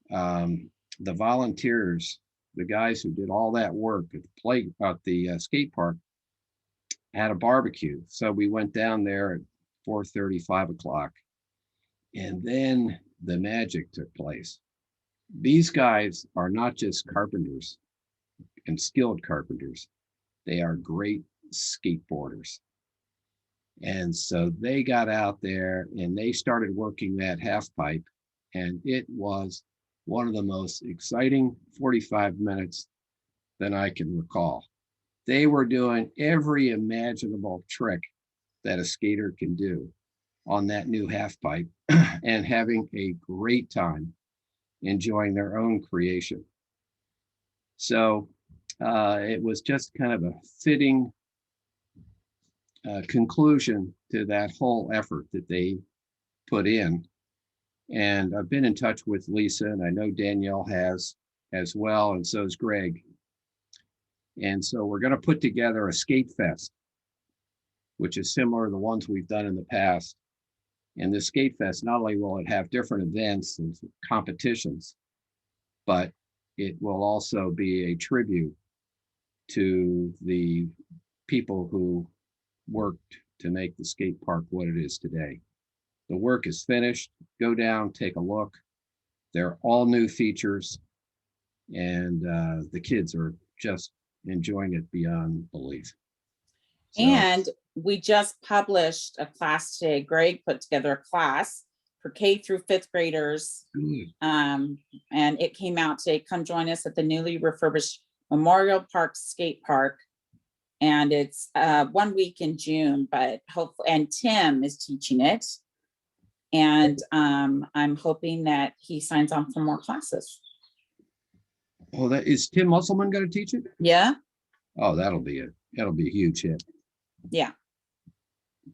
The volunteers, the guys who did all that work at the skate park, had a barbecue. So we went down there at 4:30, 5 o'clock, and then the magic took place. These guys are not just carpenters and skilled carpenters. They are great skateboarders. And so they got out there and they started working that half pipe, and it was one of the most exciting 45 minutes that I can recall. They were doing every imaginable trick that a skater can do on that new half pipe and having a great time enjoying their own creation. So it was just kind of a fitting conclusion to that whole effort that they put in. And I've been in touch with Lisa, and I know Danielle has as well, and so is Greg. And so we're going to put together a skate fest, which is similar to the ones we've done in the past. And the skate fest, not only will it have different events and competitions, but it will also be a tribute to the people who worked to make the skate park what it is today. The work is finished. Go down, take a look. They're all new features, and the kids are just enjoying it beyond belief. So, And we just published a class today. Greg put together a class for K through 5th graders. And it came out today. Come join us at the newly refurbished Memorial Park Skate Park. And it's 1 week in June, but hopefully, and Tim is teaching it. And I'm hoping that he signs on for more classes. oh, that is Tim Musselman going to teach it? Yeah, Oh, that'll be a huge hit. yeah.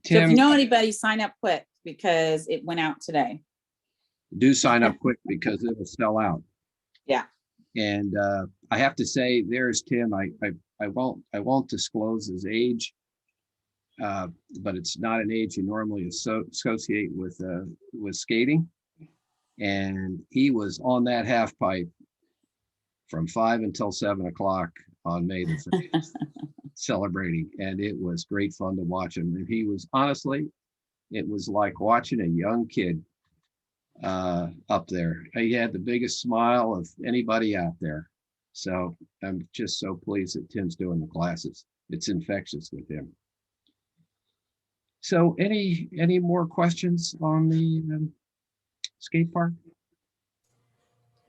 So if Tim, you know anybody, sign up quick because it went out today. do sign up quick because it'll sell out. Yeah. And I have to say, there's Tim. I won't disclose his age, but it's not an age you normally associate with skating. And he was on that half pipe from 5 until 7 o'clock on May the 1st, celebrating. And it was great fun to watch him. And he was, honestly, it was like watching a young kid up there. He had the biggest smile of anybody out there. So I'm just so pleased that Tim's doing the classes. It's infectious with him. So any more questions on the skate park?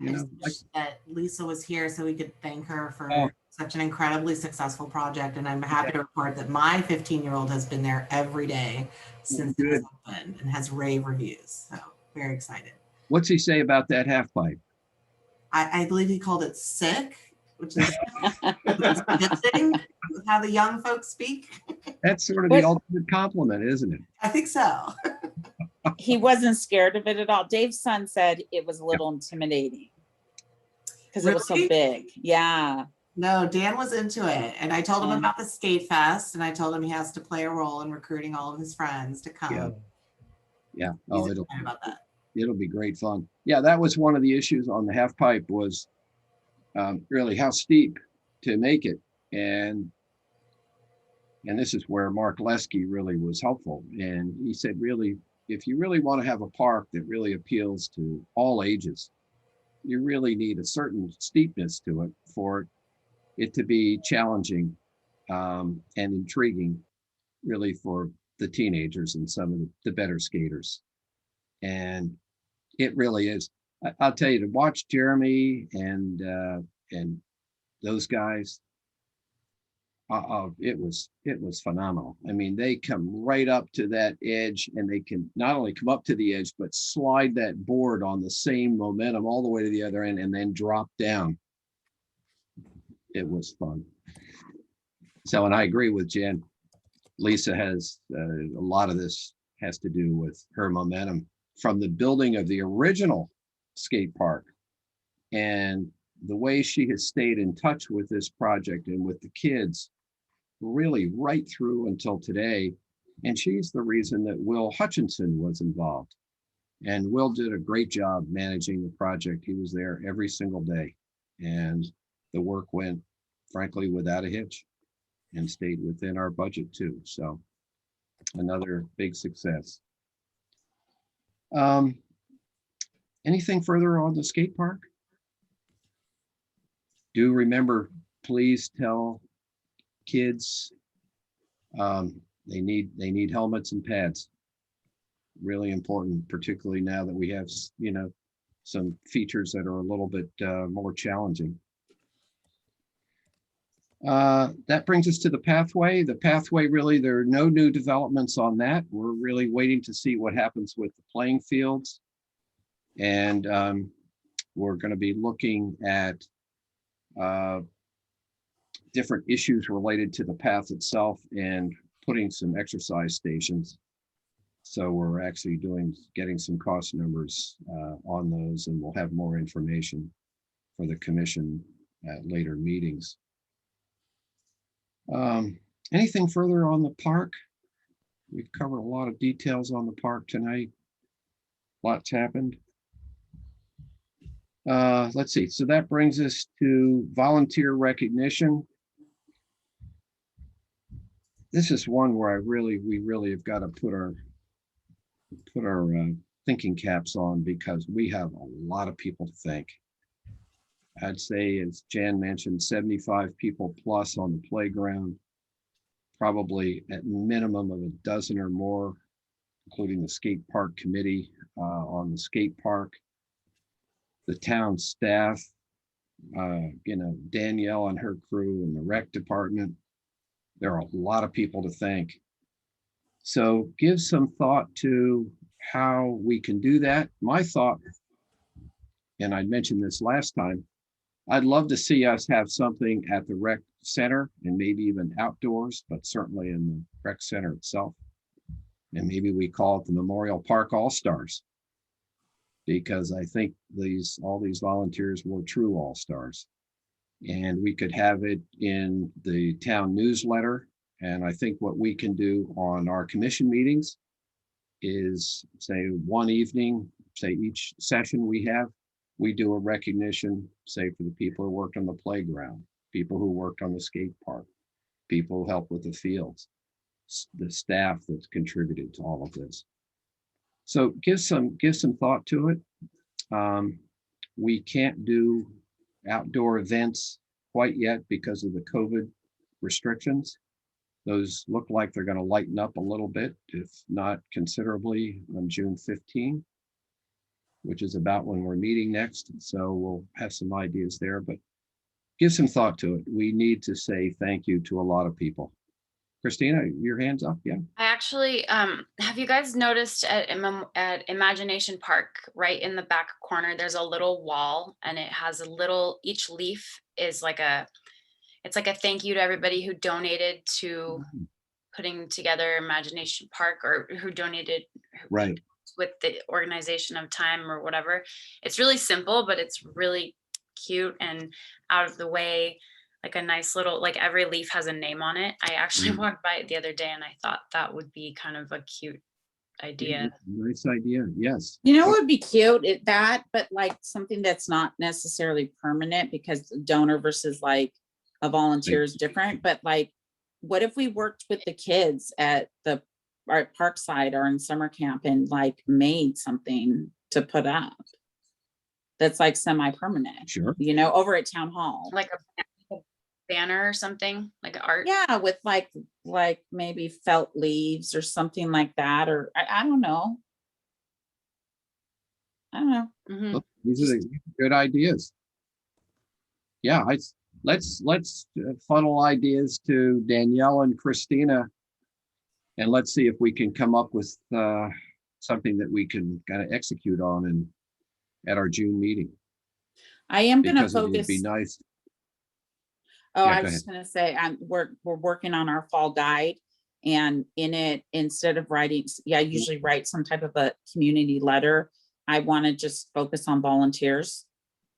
You I know, just like, wish that Lisa was here so we could thank her for Oh. such an incredibly successful project. And I'm happy to report that my 15-year-old has been there every day since it was opened and has rave reviews. So very excited. what's he say about that half pipe? I believe he called it sick, which is fitting with how the young folks speak. That's sort of the ultimate compliment, isn't it? I think so. He wasn't scared of it at all. Dave's son said it was a little intimidating because it was so Really? big. Yeah. No, Dan was into it. And I told him Mm. about the skate fest and I told him he has to play a role in recruiting all of his friends to come. Yeah. He's Oh, excited about that. it'll be great fun. Yeah, that was one of the issues on the half pipe was really how steep to make it. And this is where Mark Lesky really was helpful. And he said, really, if you really want to have a park that really appeals to all ages, you really need a certain steepness to it for it to be challenging and intriguing, really, for the teenagers and some of the better skaters. And it really is. I'll tell you, to watch Jeremy and those guys, it was phenomenal. I mean, they come right up to that edge, and they can not only come up to the edge, but slide that board on the same momentum all the way to the other end, and then drop down. It was fun. So, and I agree with Jen. Lisa has a lot of this has to do with her momentum from the building of the original skate park, and the way she has stayed in touch with this project and with the kids really right through until today. And she's the reason that Will Hutchinson was involved. And Will did a great job managing the project. He was there every single day. And the work went, frankly, without a hitch and stayed within our budget too. So another big success. Anything further on the skate park? Do remember, please tell kids they need helmets and pads. Really important, particularly now that we have, you know, some features that are a little bit more challenging. That brings us to the pathway. The pathway, really, there are no new developments on that. We're really waiting to see what happens with the playing fields. And we're going to be looking at different issues related to the path itself and putting some exercise stations. So we're actually getting some cost numbers on those, and we'll have more information for the commission at later meetings. Anything further on the park? We've covered a lot of details on the park tonight. Lots happened. Let's see. So that brings us to volunteer recognition. This is one where we really have got to put our thinking caps on, because we have a lot of people to thank. I'd say, as Jan mentioned, 75 people plus on the playground, probably at minimum of a dozen or more, including the skate park committee on the skate park, the town staff, you know, Danielle and her crew and the rec department. There are a lot of people to thank. So give some thought to how we can do that. My thought, and I mentioned this last time, I'd love to see us have something at the rec center and maybe even outdoors, but certainly in the rec center itself. And maybe we call it the Memorial Park All-Stars. because I think all these volunteers were true all-stars. And we could have it in the town newsletter. And I think what we can do on our commission meetings is say one evening, say each session we do a recognition, say for the people who worked on the playground, people who worked on the skate park, people who helped with the fields, the staff that's contributed to all of this. So give some thought to it. We can't do outdoor events quite yet because of the COVID restrictions. Those look like they're going to lighten up a little bit, if not considerably, on June 15, which is about when we're meeting next. So we'll have some ideas there, but give some thought to it. We need to say thank you to a lot of people. Christina, your hand's up. Yeah. I actually, have you guys noticed at Imagination Park, right in the back corner, there's a little wall and it has each leaf is it's like a thank you to everybody who donated to putting together Imagination Park, or who donated Right. with the organization of time or whatever. It's really simple, but it's really cute and out of the way. Like a nice little, like every leaf has a name on it. I actually walked by it the other day and I thought that would be kind of a cute idea. Nice idea. Yes. You know, what would be cute but like something that's not necessarily permanent, because donor versus like a volunteer is different. But like, what if we worked with the kids at our Parkside or in summer camp and like made something to put up that's like semi-permanent, Sure. you know, over at town hall. Like a banner or something, like art. Yeah, with like maybe felt leaves or something like that, or I don't know. Mhm. Look, these are good ideas. Yeah, let's funnel ideas to Danielle and Christina, and let's see if we can come up with something that we can kind of execute on at our June meeting. I am going to Because it would focus. be nice. Oh, Yeah, I go was just gonna say, we're working on our fall guide, and in it, instead of writing, I usually write some type of a community letter. I want to just focus on volunteers,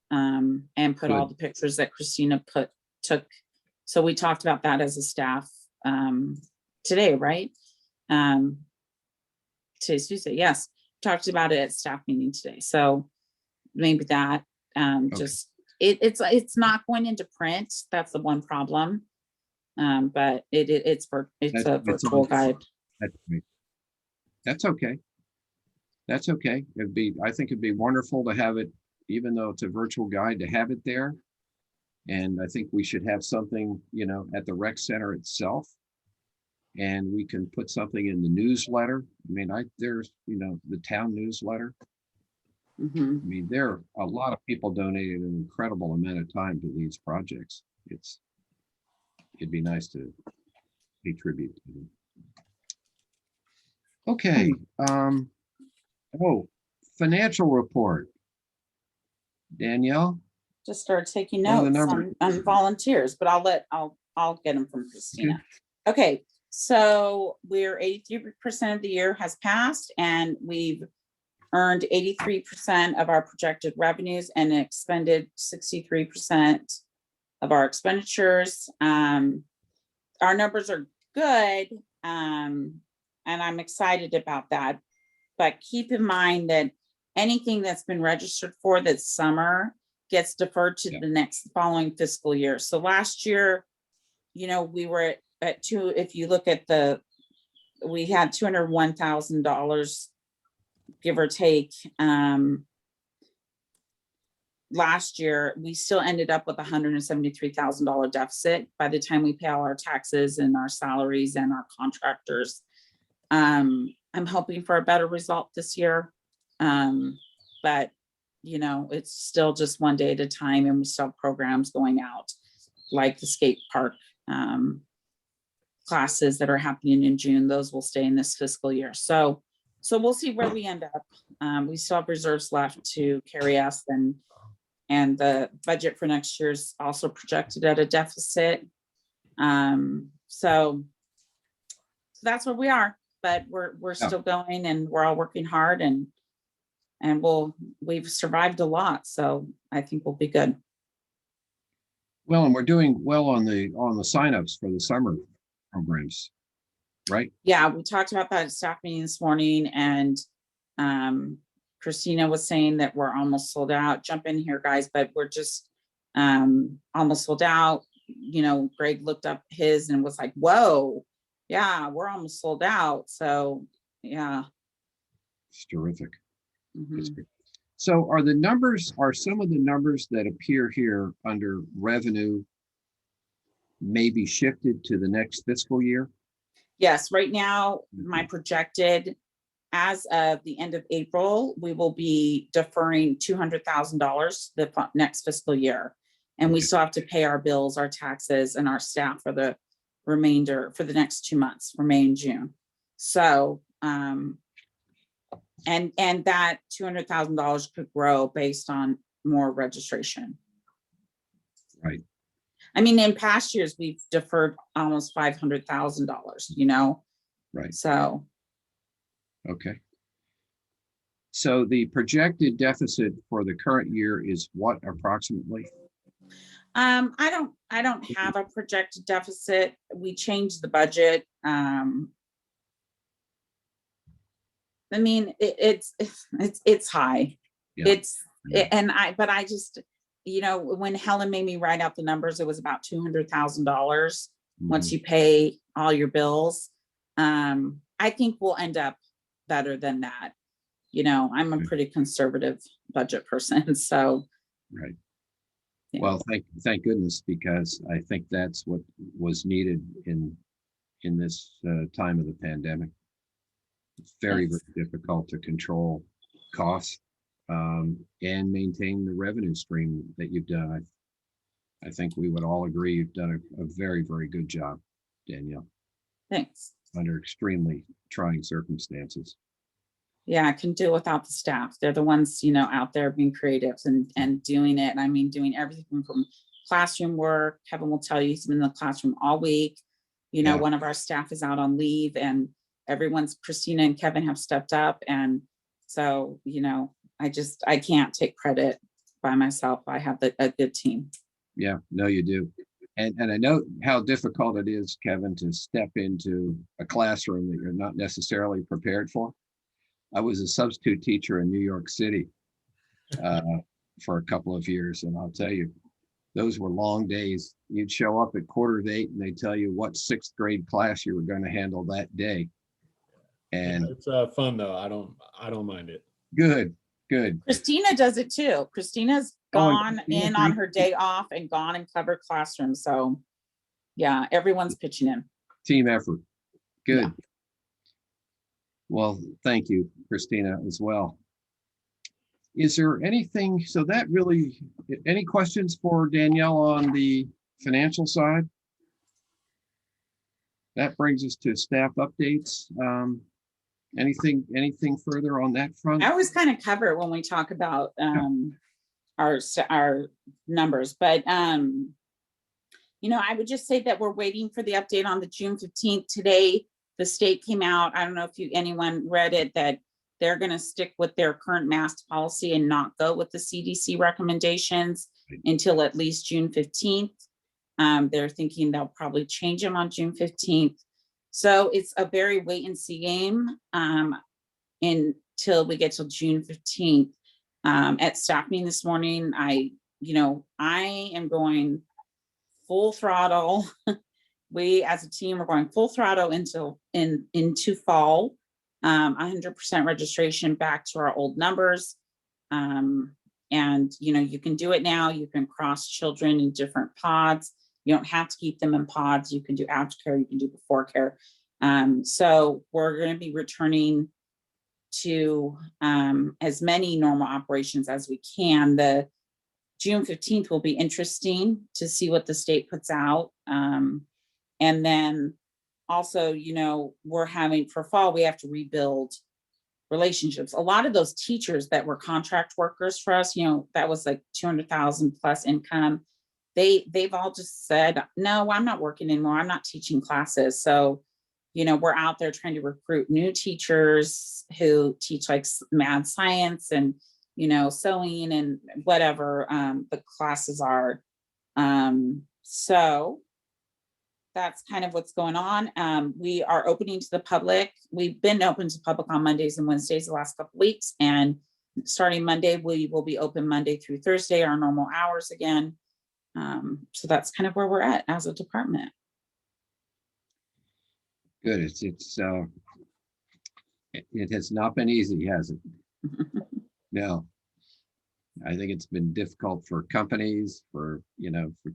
and put all Good. the pictures that Christina took. So we talked about that as a staff, today, right? Today's Tuesday, yes, talked about it at staff meeting today. So maybe that, just, it's not going into print. That's the one problem. But it's a virtual guide. That's great. That's okay. That's okay. I think it'd be wonderful to have it, even though it's a virtual guide, to have it there. And I think we should have something, at the rec center itself. And we can put something in the newsletter. I mean, there's, the town newsletter. Mhm. I mean, there are a lot of people donated an incredible amount of time to these projects. It'd be nice to pay tribute to them. Okay. Financial report. Danielle? Just start taking What are the notes numbers? on volunteers, but I'll get them from Christina. Okay, so we're 83% of the year has passed, and we've earned 83% of our projected revenues and expended 63% of our expenditures. Our numbers are good, and I'm excited about that. But keep in mind that anything that's been registered for this summer gets deferred to the next following fiscal year. So last year, we were at two, if you look at we had $201,000, give or take. Last year, we still ended up with $173,000 deficit by the time we pay all our taxes and our salaries and our contractors. I'm hoping for a better result this year. But it's still just one day at a time, and we still have programs going out, like the skate park classes that are happening in June. Those will stay in this fiscal year. So we'll see where we end up. We still have reserves left to carry us, and the budget for next year is also projected at a deficit. So that's where we are, but we're still going, and we're all working hard, and and we've survived a lot. So I think we'll be good. Well, and we're doing well on the signups for the summer programs, right? Yeah, we talked about that at staff meeting this morning, and Christina was saying that we're almost sold out. Jump in here, guys, but we're just almost sold out. You know, Greg looked up his and was like, whoa, yeah, we're almost sold out. So yeah. It's terrific. Mhm. It's great. So are some of the numbers that appear here under revenue maybe shifted to the next fiscal year? Yes, right now, my projected, as of the end of April, we will be deferring $200,000 the next fiscal year. And we Okay. still have to pay our bills, our taxes, and our staff for the remainder, for the next 2 months, for May and June. So, and that $200,000 could grow based on more registration. Right. I mean, in past years, we've deferred almost $500,000, you know? Right. So, Okay. So the projected deficit for the current year is what approximately? I don't have a projected deficit. We changed the budget. I mean, it's high. Yeah. But I just, you know, when Helen made me write out the numbers, it was about $200,000 once you pay all your bills. I think we'll end up better than that. You know, I'm a pretty conservative budget person, so. Right. Yeah. Well, thank goodness, because I think that's what was needed in this time of the pandemic. It's very, Yes. very difficult to control costs and maintain the revenue stream that you've done. I think we would all agree you've done a very, very good job, Danielle, Thanks. under extremely trying circumstances. Yeah, I can do without the staff. They're the ones, you know, out there being creative and doing it. I mean, doing everything from classroom work. Kevin will tell you he's been in the classroom all week. You know, Yeah. one of our staff is out on leave, and Christina and Kevin have stepped up. And so, you know, I can't take credit by myself. I have a good team. Yeah, no, you do. And I know how difficult it is, Kevin, to step into a classroom that you're not necessarily prepared for. I was a substitute teacher in New York City for a couple of years, and I'll tell you, those were long days. You'd show up at 7:45 and they'd tell you what 6th grade class you were going to handle that day. And It's fun though. I don't mind it. good. Christina does it too. Christina's Oh, and gone Christina in on agrees. her day off and gone and covered classrooms. So yeah, everyone's pitching in. Team effort. Good. Yeah. Well, thank you, Christina, as well. Is there anything, any questions for Danielle on the financial side? That brings us to staff updates. Anything further on that front? I always kind of cover it when we talk about our numbers, but you know, I would just say that we're waiting for the update on the June 15th. Today, the state came out. I don't know if anyone read it, that they're going to stick with their current mask policy and not go with the CDC recommendations until at least June 15th. They're thinking they'll probably change them on June 15th. So it's a very wait and see game until we get till June 15th. At staff meeting this morning, I am going full throttle. We as a team are going full throttle into fall, 100% registration back to our old numbers. And you know, you can do it now. You can cross children in different pods. You don't have to keep them in pods. You can do aftercare, you can do before care. So we're going to be returning to as many normal operations as we can. The June 15th will be interesting to see what the state puts out. And then also, you know, we're having for fall, we have to rebuild relationships. A lot of those teachers that were contract workers for us, you know, that was like 200,000 plus income. They've all just said, no, I'm not working anymore. I'm not teaching classes. So we're out there trying to recruit new teachers who teach like math, science, and, sewing and whatever the classes are. So that's kind of what's going on. We are opening to the public. We've been open to public on Mondays and Wednesdays the last couple weeks, and starting Monday, we will be open Monday through Thursday, our normal hours again. So that's kind of where we're at as a department. Good. It has not been easy, has it? No. I think it's been difficult for companies, for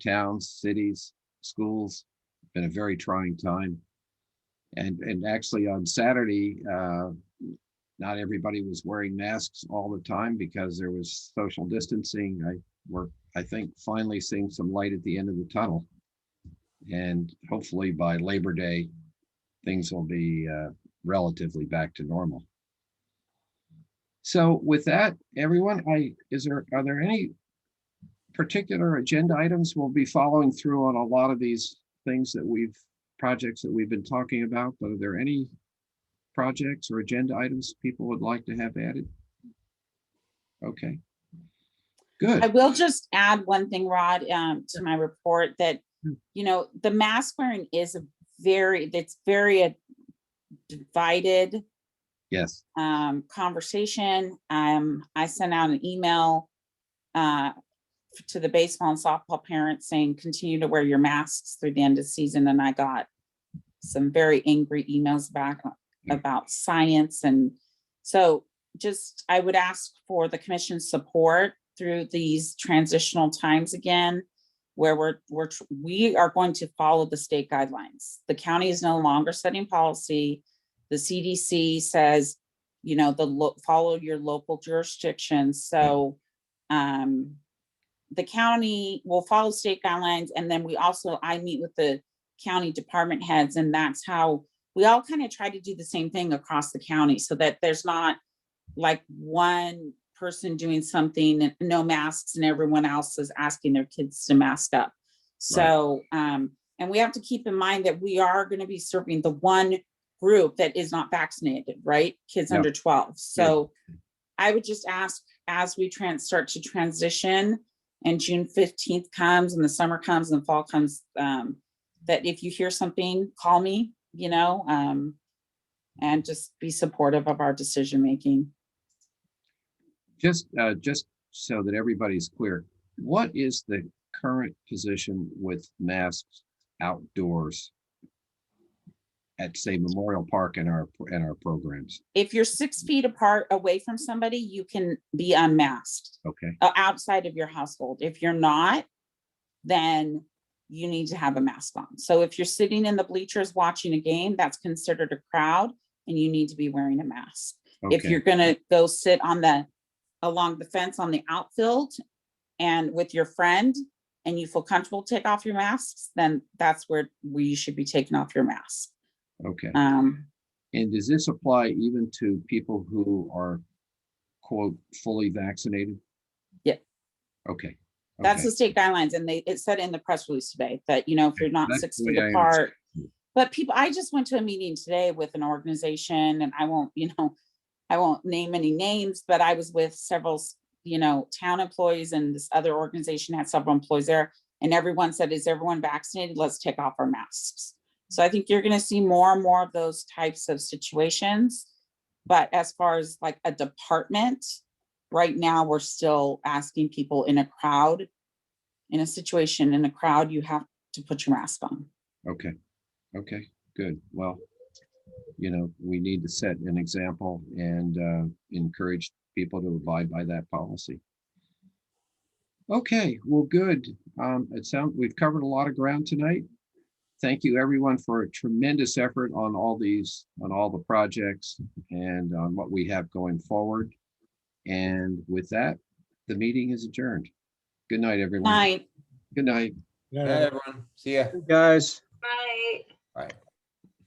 towns, cities, schools. It's been a very trying time. And actually on Saturday, not everybody was wearing masks all the time because there was social distancing. We're, I think, finally seeing some light at the end of the tunnel. And hopefully by Labor Day, things will be relatively back to normal. So with that, everyone, are there any particular agenda items? We'll be following through on a lot of these things projects that we've been talking about, but are there any projects or agenda items people would like to have added? Okay, good. I will just add one thing, Rod, to my report that, the mask wearing is very divided Yes. conversation. I sent out an email to the baseball and softball parents saying, continue to wear your masks through the end of the season. And I got some very angry emails back about science. And so I would ask for the commission's support through these transitional times again, where we are going to follow the state guidelines. The county is no longer setting policy. The CDC says, follow your local jurisdictions. So the county will follow state guidelines. And then I meet with the county department heads, and that's how we all kind of try to do the same thing across the county, so that there's not like one person doing something and no masks and everyone else is asking their kids to mask up. So, and we have to keep in mind that we are going to be serving the one group that is not vaccinated, right? Kids under 12. So I would just ask, as we start to transition and June 15th comes and the summer comes and fall comes, that if you hear something, call me, and just be supportive of our decision-making. Just so that everybody's clear, what is the current position with masks outdoors at, say, Memorial Park and our programs? If you're 6 feet apart away from somebody, you can be unmasked. Okay. Outside of your household. If you're not, then you need to have a mask on. So if you're sitting in the bleachers watching a game, that's considered a crowd and you need to be wearing a mask. Okay. If you're going to go sit along the fence on the outfield and with your friend and you feel comfortable to take off your masks, then that's where you should be taking off your mask. Okay. And does this apply even to people who are, quote, fully vaccinated? Yeah. Okay. That's the state guidelines. And it said in the press release today that, if you're not That's 6 the way feet I apart, but I just went to a meeting today with an organization, and I won't name any names, but I was with several, town employees, and this other organization had several employees there, and everyone said, is everyone vaccinated? Let's take off our masks. So I think you're going to see more and more of those types of situations. But as far as like a department, right now, we're still asking people in a crowd, in a situation, in a crowd, you have to put your mask on. Okay. Okay, good. Well, we need to set an example and encourage people to abide by that policy. Okay, well, good. We've covered a lot of ground tonight. Thank you, everyone, for a tremendous effort on all the projects and on what we have going forward. And with that, the meeting is adjourned. Good night, everyone. Night. Good night. Good night, everyone. See ya. Guys. Bye. Bye.